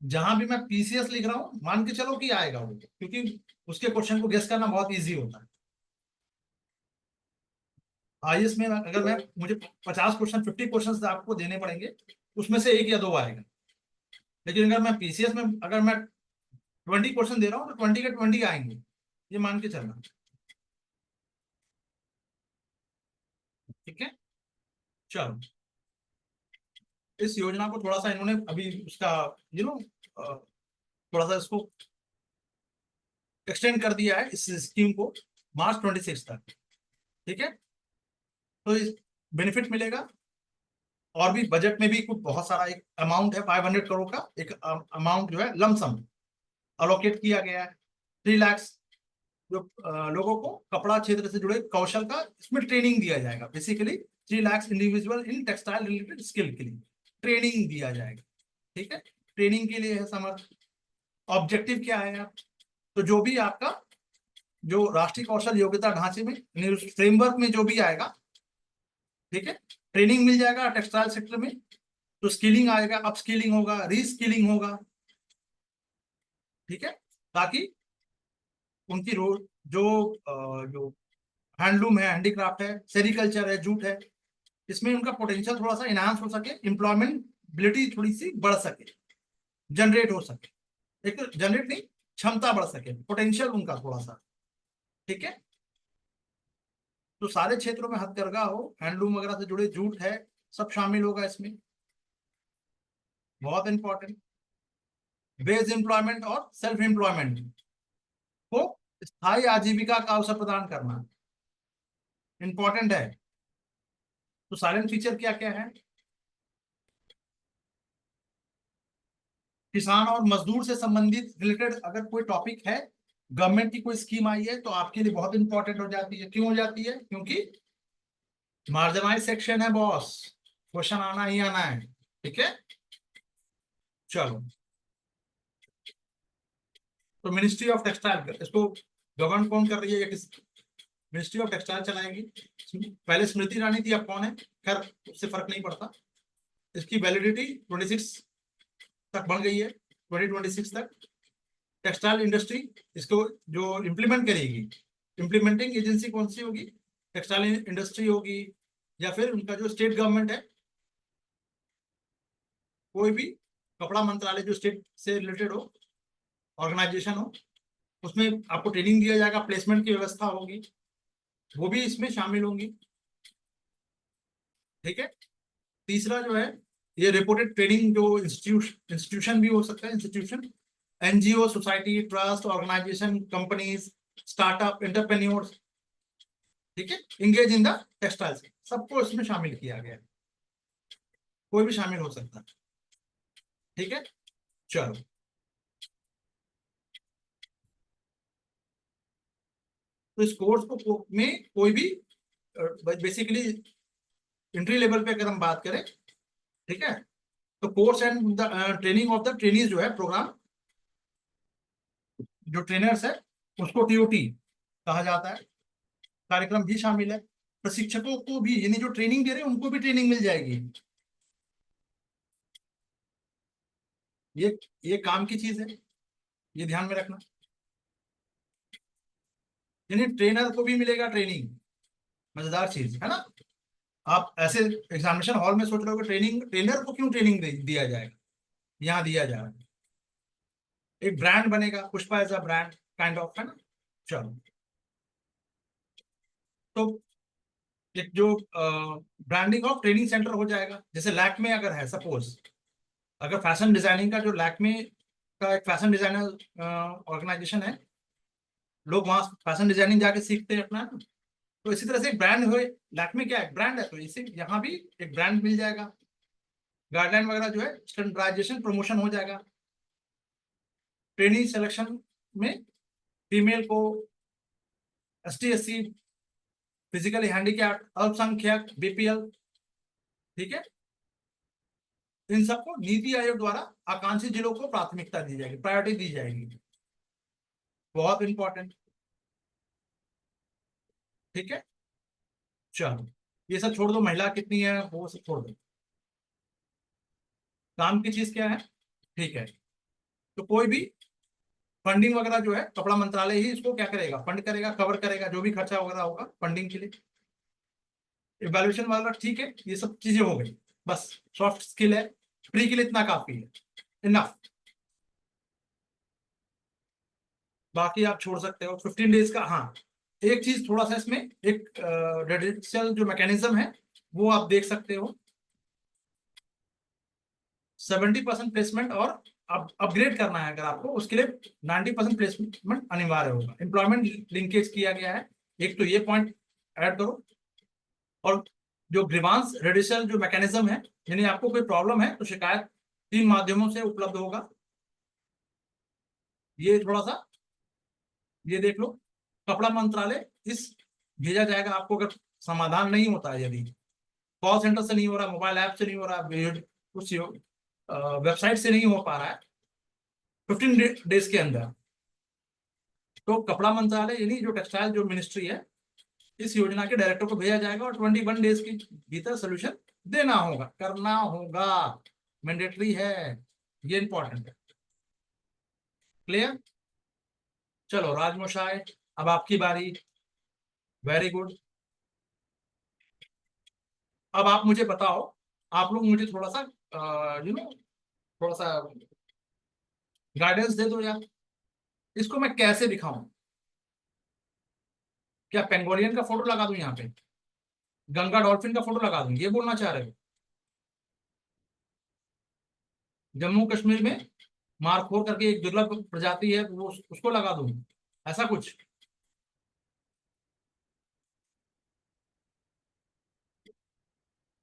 जहां भी मैं पीसीएस लिख रहा हूं मान के चलो कि आएगा वो, क्योंकि उसके क्वेश्चन को गेस करना बहुत इजी होता है। आईएएस में अगर मैं मुझे 50 क्वेश्चन 50 क्वेश्चन आपको देने पड़ेंगे, उसमें से एक या दो आएगा। लेकिन अगर मैं पीसीएस में अगर मैं 20 क्वेश्चन दे रहा हूँ तो 20 के 20 आएंगे, ये मान के चलना। ठीक है, चलो इस योजना को थोड़ा सा इन्होंने अभी उसका यू नो थोड़ा सा इसको एक्सटेंड कर दिया है इस स्कीम को मार्च 26 तक। ठीक है, तो इस बेनिफिट मिलेगा। और भी बजट में भी कुछ बहुत सारा एक अमाउंट है 500 करोड़ का, एक अमाउंट जो है लमसम अलोकेट किया गया है। 3 लाख जो लोगों को कपड़ा क्षेत्र से जुड़े कौशल का इसमें ट्रेनिंग दिया जाएगा। Basically 3 lakh individual in textile related skill के लिए ट्रेनिंग दिया जाएगा। ठीक है, ट्रेनिंग के लिए है समर्थ। ऑब्जेक्टिव क्या है आप, तो जो भी आपका जो राष्ट्रीय कौशल योग्यता ढांचे में फ्रेमवर्क में जो भी आएगा, ठीक है, ट्रेनिंग मिल जाएगा टेक्सटाइल सेक्टर में, तो स्किलिंग आएगा, अपस्किलिंग होगा, रीस्किलिंग होगा। ठीक है, ताकि उनकी जो जो हैंडलूम है, हैंडीक्राफ्ट है, सेरिकल्चर है, जूट है, इसमें उनका पोटेंशियल थोड़ा सा इनहांस हो सके, एम्प्लॉयमेंटबिलिटी थोड़ी सी बढ़ सके, जनरेट हो सके। एक तो जनरेट नहीं, क्षमता बढ़ सके, पोटेंशियल उनका थोड़ा सा। ठीक है, तो सारे क्षेत्रों में हथकरघा हो, हैंडलूम वगैरह से जुड़े जूट है, सब शामिल होगा इसमें। बहुत इंपॉर्टेंट, बेस्ड एम्प्लॉयमेंट और सेल्फ एम्प्लॉयमेंट को स्थायी आजीविका का अवसर प्रदान करना इंपॉर्टेंट है। तो साइलेंट फीचर क्या क्या है, किसान और मजदूर से संबंधित रिलेटेड अगर कोई टॉपिक है, गवर्नमेंट की कोई स्कीम आई है, तो आपके लिए बहुत इंपॉर्टेंट हो जाती है। क्यों हो जाती है, क्योंकि मार्जिनाइज सेक्शन है बॉस, क्वेश्चन आना ही आना है। ठीक है, चलो तो मिनिस्ट्री ऑफ टेक्सटाइल इसको गवर्न कौन कर रही है, किस मिनिस्ट्री ऑफ टेक्सटाइल चलाएगी। पहले स्मृति ईरानी थी, अब कौन है, खैर उससे फर्क नहीं पड़ता। इसकी वैलिडिटी 26 तक बढ़ गई है, 2026 तक। टेक्सटाइल इंडस्ट्री इसको जो इम्प्लीमेंट करेगी, इम्प्लीमेंटिंग एजेंसी कौन सी होगी, टेक्सटाइल इंडस्ट्री होगी, या फिर उनका जो स्टेट गवर्नमेंट है, कोई भी कपड़ा मंत्रालय जो स्टेट से रिलेटेड हो, ऑर्गेनाइजेशन हो, उसमें आपको ट्रेनिंग दिया जाएगा, प्लेसमेंट की व्यवस्था होगी, वो भी इसमें शामिल होंगी। ठीक है, तीसरा जो है ये रिपोर्टेड ट्रेनिंग जो इंस्टीट्यूशन भी हो सकता है, institution, NGO, society, trust, organisation, companies, startup, entrepreneurs. ठीक है, इंगेज इन द टेक्सटाइल, सबको इसमें शामिल किया गया है, कोई भी शामिल हो सकता है। ठीक है, चलो तो इस कोर्स में कोई भी बेसिकली एंट्री लेवल पे अगर हम बात करें, ठीक है, तो course and the training of the trainees जो है प्रोग्राम, जो ट्रेनर्स है उसको टीओटी कहा जाता है। कार्यक्रम भी शामिल है, प्रशिक्षकों को भी, यानी जो ट्रेनिंग दे रहे हैं उनको भी ट्रेनिंग मिल जाएगी। ये काम की चीज है, ये ध्यान में रखना। यानी ट्रेनर को भी मिलेगा ट्रेनिंग, मजेदार चीज है ना। आप ऐसे एग्जामिनेशन हॉल में सोच रहे हो कि ट्रेनिंग, ट्रेनर को क्यों ट्रेनिंग दिया जाएगा, यहाँ दिया जा रहा है। एक ब्रांड बनेगा, Pushpa as a brand kind of, है ना। चलो तो एक जो ब्रांडिंग ऑफ ट्रेनिंग सेंटर हो जाएगा, जैसे लैक में अगर है सपोज, अगर फैशन डिजाइनिंग का जो लैक में का एक फैशन डिजाइनर ऑर्गेनाइजेशन है, लोग वहां फैशन डिजाइनिंग जाके सीखते हैं अपना। तो इसी तरह से एक ब्रांड हुए, लैक में क्या है, ब्रांड है, तो इसे यहाँ भी एक ब्रांड मिल जाएगा। गाइडलाइन वगैरह जो है स्टैंडर्डाइजेशन प्रमोशन हो जाएगा। ट्रेनिंग सिलेक्शन में फीमेल को, ST SC, फिजिकली हैंडीकैप, अल्पसंख्यक, BPL, ठीक है, इन सबको नीति आयोग द्वारा आकांक्षी जिलों को प्राथमिकता दी जाएगी, प्रायोरिटी दी जाएगी। बहुत इंपॉर्टेंट। ठीक है, चलो ये सब छोड़ दो, महिला कितनी है वो सब छोड़ दो, काम की चीज क्या है। ठीक है, तो कोई भी फंडिंग वगैरह जो है कपड़ा मंत्रालय ही इसको क्या करेगा, फंड करेगा, कवर करेगा, जो भी खर्चा वगैरह होगा फंडिंग के लिए। इवैल्यूएशन वाला ठीक है, ये सब चीजें हो गई, बस सॉफ्ट स्किल है, प्री के लिए इतना काफी है, इनफ। बाकी आप छोड़ सकते हो 15 डेज का। हाँ, एक चीज थोड़ा सा इसमें एक रेजिडेंशियल जो मैकेनिज्म है वो आप देख सकते हो, 70% प्लेसमेंट, और अब अपग्रेड करना है अगर आपको, उसके लिए 90% प्लेसमेंट अनिवार्य होगा। एम्प्लॉयमेंट लिंकेज किया गया है, एक तो ये पॉइंट ऐड करो। और जो ग्रीवांस रेडिशल जो मैकेनिज्म है, यानी आपको कोई प्रॉब्लम है तो शिकायत 3 माध्यमों से उपलब्ध होगा, ये थोड़ा सा ये देख लो। कपड़ा मंत्रालय इस भेजा जाएगा आपको, अगर समाधान नहीं होता है, यदि कॉल सेंटर से नहीं हो रहा, मोबाइल ऐप से नहीं हो रहा, कुछ वेबसाइट से नहीं हो पा रहा है 15 डेज के अंदर, तो कपड़ा मंत्रालय यानी जो टेक्सटाइल जो मिनिस्ट्री है, इस योजना के डायरेक्टर को भेजा जाएगा और 21 डेज के भीतर सोल्यूशन देना होगा, करना होगा, मैंडेटरी है, ये इंपॉर्टेंट है। क्लियर? चलो राजमोशाय, अब आपकी बारी। Very good. अब आप मुझे बताओ, आप लोग मुझे थोड़ा सा थोड़ा सा गाइडेंस दे दो यार, इसको मैं कैसे दिखाऊं? क्या पेंगोलियन का फोटो लगा दूं यहाँ पे, गंगा डॉल्फिन का फोटो लगा दूं, ये बोलना चाह रहे हो? जम्मू कश्मीर में मारखोर करके एक दुर्लभ प्रजाति है, वो उसको लगा दूं, ऐसा कुछ?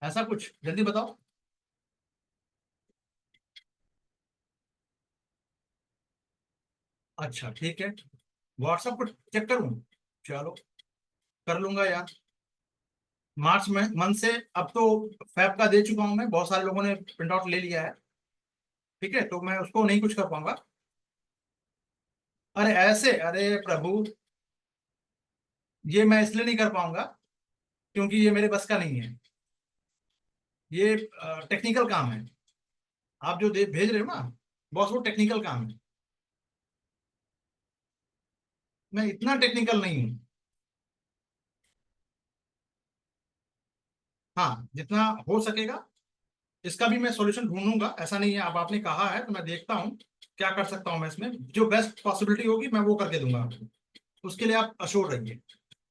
ऐसा कुछ जल्दी बताओ। अच्छा ठीक है, व्हाट्सएप को चेक करूं? चलो, कर लूंगा यार। मार्च में मंथ से, अब तो फैब का दे चुका हूं मैं, बहुत सारे लोगों ने प्रिंट आउट ले लिया है, ठीक है, तो मैं उसको नहीं कुछ कर पाऊंगा। अरे ऐसे, अरे प्रभु, ये मैं इसलिए नहीं कर पाऊंगा क्योंकि ये मेरे बस का नहीं है, ये टेक्निकल काम है। आप जो दे भेज रहे हो ना बॉस, वो टेक्निकल काम है, मैं इतना टेक्निकल नहीं हूँ। हाँ, जितना हो सकेगा इसका भी मैं सॉल्यूशन ढूंढूंगा, ऐसा नहीं है। अब आपने कहा है तो मैं देखता हूँ क्या कर सकता हूँ मैं इसमें, जो बेस्ट पॉसिबिलिटी होगी मैं वो करके दूंगा आपको, उसके लिए आप अश्योर रहिए,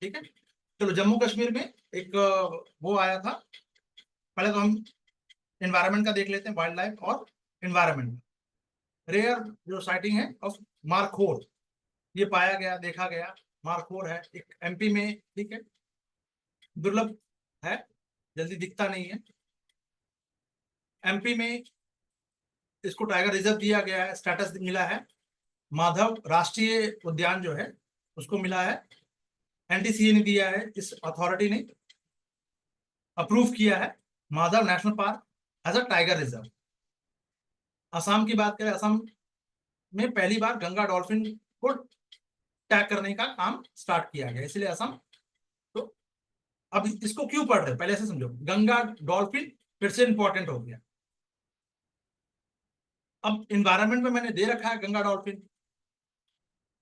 ठीक है। चलो, जम्मू कश्मीर में एक वो आया था, पहले तो हम एनवायरनमेंट का देख लेते हैं, वाइल्ड लाइफ और एनवायरनमेंट। रेयर जो साइटिंग है ऑफ मारखोर, ये पाया गया, देखा गया, मारखोर है एक एमपी में, ठीक है, दुर्लभ है, जल्दी दिखता नहीं है। एमपी में इसको टाइगर रिजर्व दिया गया है, स्टेटस मिला है। माधव राष्ट्रीय उद्यान जो है उसको मिला है, एनटीसीए ने दिया है, इस अथॉरिटी ने अप्रूव किया है Madhav national park as a tiger reserve. Assam की बात करें, असम में पहली बार गंगा डॉल्फिन को टैग करने का काम स्टार्ट किया गया, इसलिए असम। तो अब इसको क्यों पढ़ रहे हो, पहले से समझो, गंगा डॉल्फिन फिर से इंपॉर्टेंट हो गया। अब इन्वायरमेंट में मैंने दे रखा है गंगा डॉल्फिन,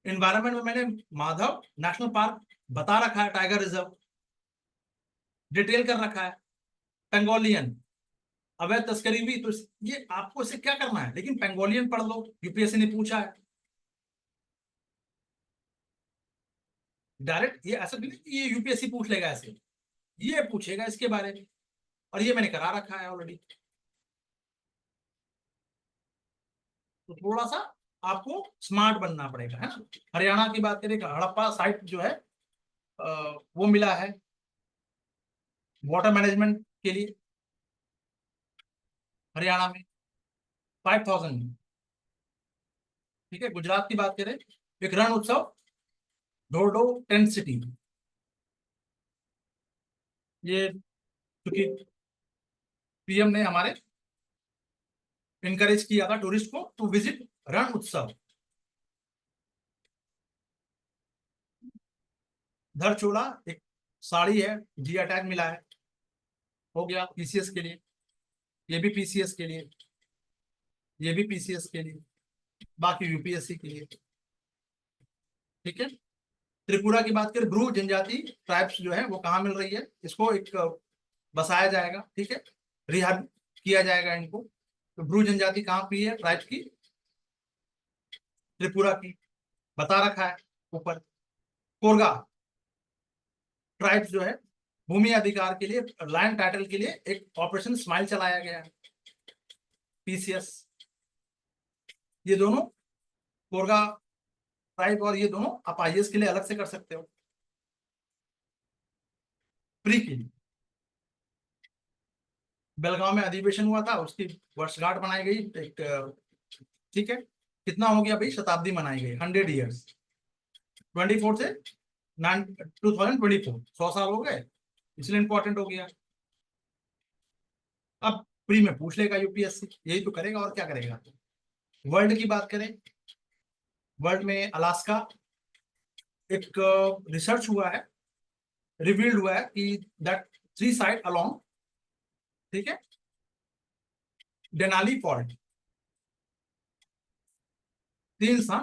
इन्वायरमेंट में मैंने माधव नेशनल पार्क बता रखा है, टाइगर रिजर्व डिटेल कर रखा है, पेंगोलियन अवैध तस्करी भी, तो ये आपको इसे क्या करना है, लेकिन पेंगोलियन पढ़ लो, यूपीएससी ने पूछा है डायरेक्ट, ये ऐसा नहीं कि ये यूपीएससी पूछ लेगा ऐसे, ये पूछेगा इसके बारे में, और ये मैंने करा रखा है ऑलरेडी। तो थोड़ा सा आपको स्मार्ट बनना पड़ेगा, है ना। हरियाणा की बात करें, हड़प्पा साइट जो है वो मिला है वाटर मैनेजमेंट के लिए हरियाणा में 5,000। ठीक है, गुजरात की बात करें, एक रण उत्सव ढोरडो टेंट सिटी, ये क्योंकि पीएम ने हमारे इनकरेज किया था टूरिस्ट को टू विजिट रण उत्सव। धरचोला एक साड़ी है, जिया टैग मिला है, हो गया पीसीएस के लिए, ये भी पीसीएस के लिए, ये भी पीसीएस के लिए, बाकी यूपीएससी के लिए। ठीक है, त्रिपुरा की बात करें, ब्रू जनजाति ट्राइब्स जो है वो कहाँ मिल रही है, इसको एक बसाया जाएगा, ठीक है, रिहाब किया जाएगा इनको। तो ब्रू जनजाति कहाँ की है, ट्राइब्स की, त्रिपुरा की, बता रखा है ऊपर। कोरगा ट्राइब्स जो है भूमि अधिकार के लिए, लैंड टाइटल के लिए एक ऑपरेशन स्माइल चलाया गया है, पीसीएस। ये दोनों कोरगा ट्राइब और ये दोनों आप आईएएस के लिए अलग से कर सकते हो, प्री के लिए। बेलगांव में अधिवेशन हुआ था, उसकी वर्षगांठ बनाई गई एक, ठीक है, कितना हो गया भाई, शताब्दी मनाई गई, 100 ईयर्स, 24 से 2024, 100 साल हो गए, इसलिए इंपॉर्टेंट हो गया। अब प्री में पूछ लेगा यूपीएससी, यही तो करेगा और क्या करेगा। वर्ल्ड की बात करें, वर्ल्ड में अलास्का, एक रिसर्च हुआ है, रिवील्ड हुआ है कि दैट 3 साइड अलोंग, ठीक है, डेनाली फॉल्ट, 3 सा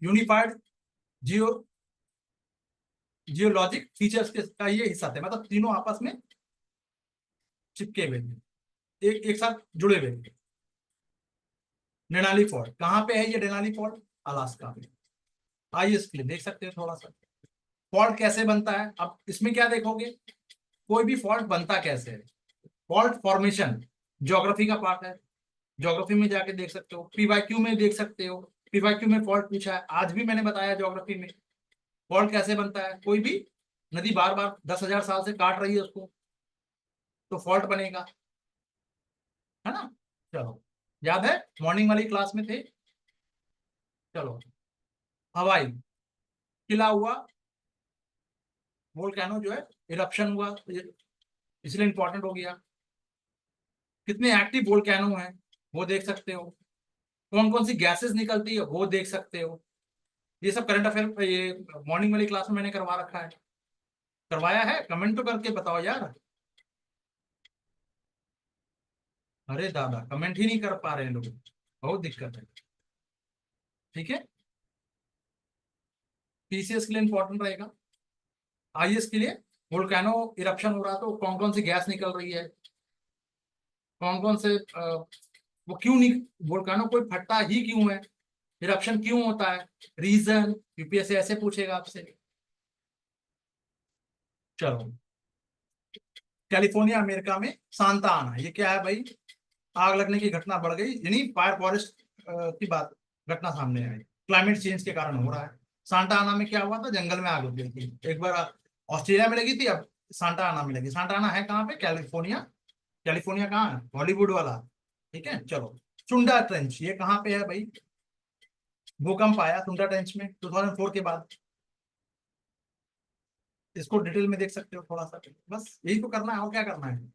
यूनिफाइड जियो जियोलॉजिक फीचर्स के का ये हिस्सा थे, मतलब तीनों आपस में चिपके हुए थे, एक साथ जुड़े हुए थे। डेनाली फॉल्ट कहाँ पे है, ये डेनाली फॉल्ट अलास्का में। आइए इसके लिए देख सकते हैं थोड़ा सा, फॉल्ट कैसे बनता है। अब इसमें क्या देखोगे, कोई भी फॉल्ट बनता कैसे है, फॉल्ट फॉर्मेशन ज्योग्राफी का पार्ट है, ज्योग्राफी में जाके देख सकते हो, पीवाईक्यू में देख सकते हो, पीवाईक्यू में फॉल्ट पूछा है, आज भी मैंने बताया ज्योग्राफी में फॉल्ट कैसे बनता है। कोई भी नदी बार बार 10,000 साल से काट रही है उसको, तो फॉल्ट बनेगा, है ना। चलो, याद है मॉर्निंग वाली क्लास में थे। चलो, हवाई किला हुआ, वोल्केनो जो है इरप्शन हुआ, तो इसलिए इंपॉर्टेंट हो गया। कितने एक्टिव वोल्केनो हैं वो देख सकते हो, कौन कौन सी गैसेस निकलती है वो देख सकते हो। ये सब करंट अफेयर ये मॉर्निंग वाली क्लास में मैंने करवा रखा है, करवाया है, कमेंट तो करके बताओ यार। अरे दादा, कमेंट ही नहीं कर पा रहे हैं लोग, बहुत दिक्कत है। ठीक है, पीसीएस के लिए इंपॉर्टेंट रहेगा, आईएएस के लिए वोल्केनो इरप्शन हो रहा तो कौन कौन सी गैस निकल रही है, कौन कौन से वो क्यों नहीं, वोल्केनो कोई फटता ही क्यों है, इरप्शन क्यों होता है, रीजन, यूपीएससी ऐसे पूछेगा आपसे। चलो, कैलिफोर्निया अमेरिका में सांता आना, ये क्या है भाई, आग लगने की घटना बढ़ गई, यानी फायर फॉरेस्ट की बात, घटना सामने आई, क्लाइमेट चेंज के कारण हो रहा है। सांता आना में क्या हुआ था, जंगल में आग लग गई थी एक बार, ऑस्ट्रेलिया में लगी थी, अब सांता आना में लगी। सांता आना है कहाँ पे, कैलिफोर्निया। कैलिफोर्निया कहाँ है, हॉलीवुड वाला। ठीक है, चलो, सुंडा ट्रेंच ये कहाँ पे है भाई, भूकंप आया सुंडा ट्रेंच में 2004 के बाद, इसको डिटेल में देख सकते हो थोड़ा सा, बस यही तो करना है और क्या करना है।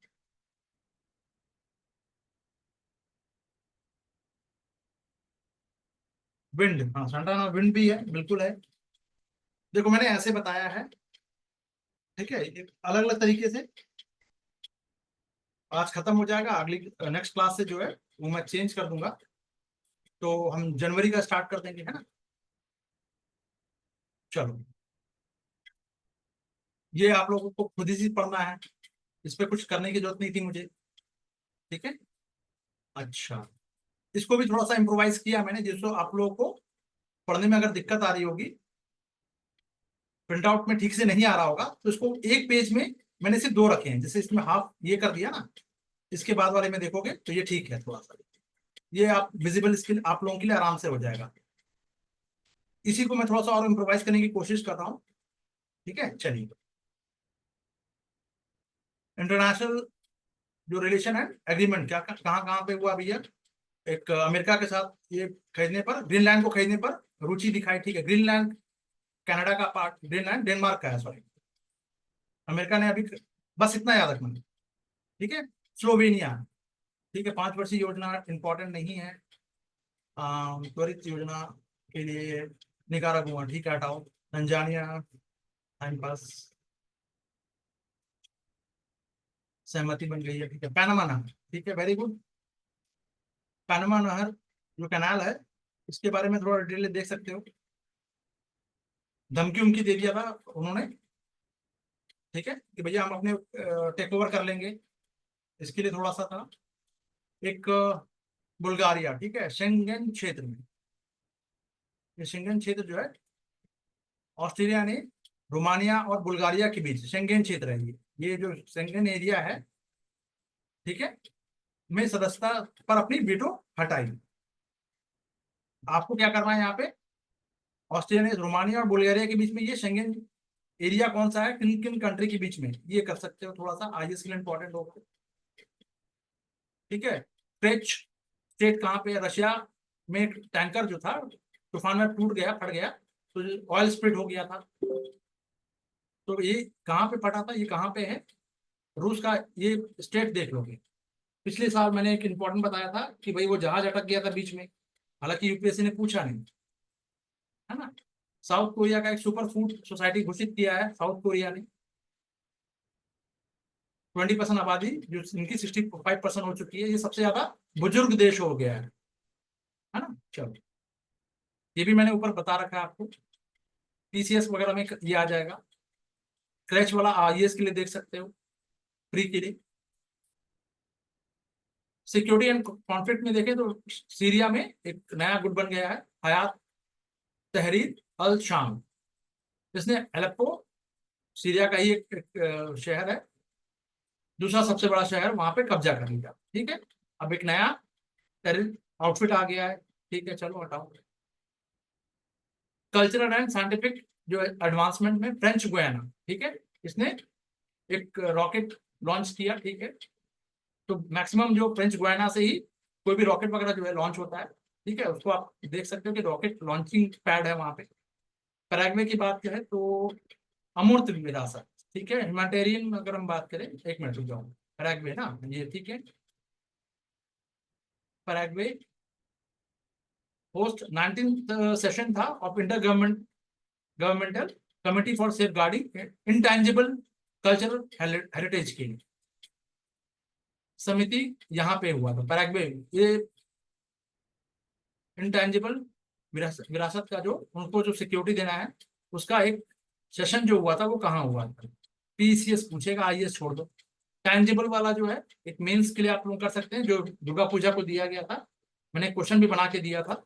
विंड, हाँ सांता आना विंड भी है, बिल्कुल है। देखो मैंने ऐसे बताया है, ठीक है, अलग अलग तरीके से। आज खत्म हो जाएगा, अगली नेक्स्ट क्लास से जो है वो मैं चेंज कर दूंगा, तो हम जनवरी का स्टार्ट कर देंगे, है ना। चलो, ये आप लोगों को खुद ही से पढ़ना है, इस पे कुछ करने की जरूरत नहीं थी मुझे। ठीक है, अच्छा, इसको भी थोड़ा सा इम्प्रोवाइज किया मैंने, जिसको आप लोगों को पढ़ने में अगर दिक्कत आ रही होगी, प्रिंट आउट में ठीक से नहीं आ रहा होगा, तो इसको एक पेज में मैंने सिर्फ 2 रखे हैं, जैसे इसमें हाफ ये कर दिया ना, इसके बाद वाले में देखोगे तो ये ठीक है थोड़ा सा, ये आप विजिबल स्किल आप लोगों के लिए आराम से हो जाएगा। इसी को मैं थोड़ा सा और इम्प्रोवाइज करने की कोशिश कर रहा हूँ। ठीक है, चलिए, इंटरनेशनल जो रिलेशन है, एग्रीमेंट क्या कहाँ कहाँ पे हुआ भैया, एक अमेरिका के साथ ये खरीदने पर, ग्रीनलैंड को खरीदने पर रुचि दिखाई, ठीक है, ग्रीनलैंड कनाडा का पार्ट, ग्रीनलैंड डेनमार्क का है, सॉरी, अमेरिका ने अभी, बस इतना याद रखना। ठीक है, स्लोवेनिया, ठीक है, 5 वर्षीय योजना इंपॉर्टेंट नहीं है, त्वरित योजना के लिए निकारागुआ, ठीक है, हटाओ, तंजानिया, टाइम पास, सहमति बन गई है, ठीक है, पैनामा नहर, ठीक है, वेरी गुड, पैनामा नहर जो कैनाल है इसके बारे में थोड़ा डिटेल देख सकते हो। धमकी उमकी दे दिया था उन्होंने, ठीक है, कि भैया हम अपने टेक ओवर कर लेंगे। इसके लिए थोड़ा सा था। एक बुल्गारिया, ठीक है, शेंगेन क्षेत्र में, ये शेंगेन क्षेत्र जो है ऑस्ट्रेलिया ने रोमानिया और बुल्गारिया के बीच शेंगेन क्षेत्र है ये जो शेंगेन एरिया है, ठीक है, में सदस्यता पर अपनी वीटो हटाई। आपको क्या करना है यहाँ पे, ऑस्ट्रेलिया ने रोमानिया और बुल्गारिया के बीच में ये शेंगेन एरिया कौन सा है, किन किन कंट्री के बीच में, ये कर सकते हो। थोड़ा सा आईएएस के लिए इंपॉर्टेंट होगा, ठीक है। क्रेच स्टेट कहाँ पे है, रशिया में एक टैंकर जो था तूफान में टूट गया, फट गया, तो ऑयल स्प्रिट हो गया था। तो ये कहाँ पे फटा था, ये कहाँ पे है, रूस का ये स्टेट देख लोगे। पिछले साल मैंने एक इंपॉर्टेंट बताया था कि भाई वो जहाज अटक गया था बीच में, हालांकि यूपीएससी ने पूछा नहीं, है ना। साउथ कोरिया का एक सुपर फूड सोसाइटी घोषित किया है साउथ कोरिया ने। 20% आबादी जो इनकी 65% हो चुकी है, ये सबसे ज्यादा बुजुर्ग देश हो गया है ना। चलो, ये भी मैंने ऊपर बता रखा है आपको, टीसीएस वगैरह में ये आ जाएगा। क्रैच वाला आईएएस के लिए देख सकते हो, प्री के लिए। सिक्योरिटी एंड कॉन्फ्लिक्ट में देखें तो सीरिया में एक नया गुट बन गया है, हयात तहरीर अल शाम। इसने एलेप्पो, सीरिया का ही एक शहर है, दूसरा सबसे बड़ा शहर, वहां पे कब्जा कर लिया, ठीक है। अब एक नया टेरर आउटफिट आ गया है, ठीक है, चलो हटाओ। कल्चरल एंड साइंटिफिक जो एडवांसमेंट में फ्रेंच गुयाना, ठीक है, इसने एक रॉकेट लॉन्च किया, ठीक है। तो मैक्सिमम जो फ्रेंच गुयाना से ही कोई भी रॉकेट वगैरह जो है लॉन्च होता है, ठीक है, उसको आप देख सकते हो कि रॉकेट लॉन्चिंग पैड है वहां पे। पैराग्वे की बात करें तो अमूर्त विरासत, ठीक है, ह्यूमैनिटेरियन अगर हम बात करें, एक मिनट रुक जाओ, पैराग्वे ना ये, ठीक है। पैराग्वे होस्ट 19th सेशन था of intergovernmental committee for safeguarding intangible cultural heritage के लिए समिति यहाँ पे हुआ था पैराग्वे। ये इंटेंजिबल विरासत का जो उनको जो सिक्योरिटी देना है, उसका एक सेशन जो हुआ था वो कहाँ हुआ था। पीसीएस पूछेगा, आईएएस छोड़ दो। टैंजिबल वाला जो है एक मेंस के लिए आप लोग कर सकते हैं, जो दुर्गा पूजा को दिया गया था, मैंने क्वेश्चन भी बना के दिया था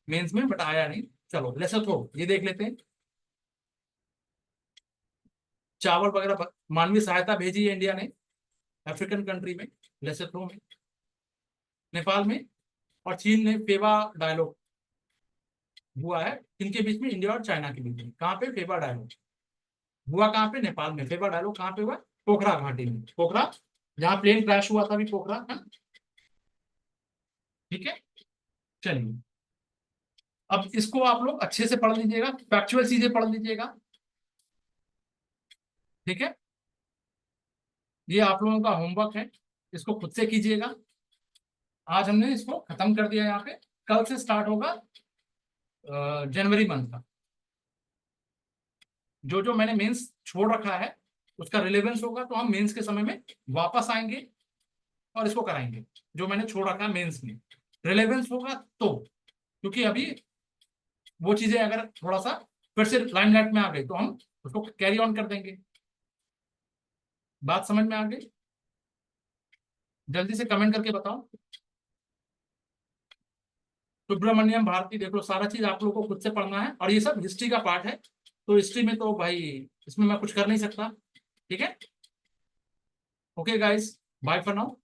मेंस में, बट आया नहीं। चलो लेसोथो ये देख लेते हैं। चावल वगैरह मानवीय सहायता भेजी है इंडिया ने अफ्रीकन कंट्री में, लेसोथो में, नेपाल में, और चीन ने फेवा डायलॉग हुआ है इनके बीच में, इंडिया और चाइना के बीच में। कहाँ पे फेवा डायलॉग हुआ, कहाँ पे, नेपाल में। फेवा डायलॉग कहाँ पे हुआ, पोखरा घाटी में, पोखरा जहाँ प्लेन क्रैश हुआ था अभी, पोखरा है, ठीक है। चलिए, अब इसको आप लोग अच्छे से पढ़ लीजिएगा, फैक्चुअल चीजें पढ़ लीजिएगा, ठीक है। ये आप लोगों का होमवर्क है, इसको खुद से कीजिएगा। आज हमने इसको खत्म कर दिया यहाँ पे, कल से स्टार्ट होगा जनवरी मंथ का। जो जो मैंने मेंस छोड़ रखा है उसका रिलेवेंस होगा, तो हम मेंस के समय में वापस आएंगे और इसको कराएंगे। जो मैंने छोड़ रखा है मेंस में रिलेवेंस होगा तो, क्योंकि अभी वो चीजें अगर थोड़ा सा फिर से लाइमलाइट में आ गई तो हम उसको कैरी ऑन कर देंगे। बात समझ में आ गई? जल्दी से कमेंट करके बताओ। सुब्रमण्यम भारती देख लो, सारा चीज आप लोगों को खुद से पढ़ना है, और ये सब हिस्ट्री का पार्ट है, तो हिस्ट्री में तो भाई इसमें मैं कुछ कर नहीं सकता, ठीक है। Okay guys, bye for now.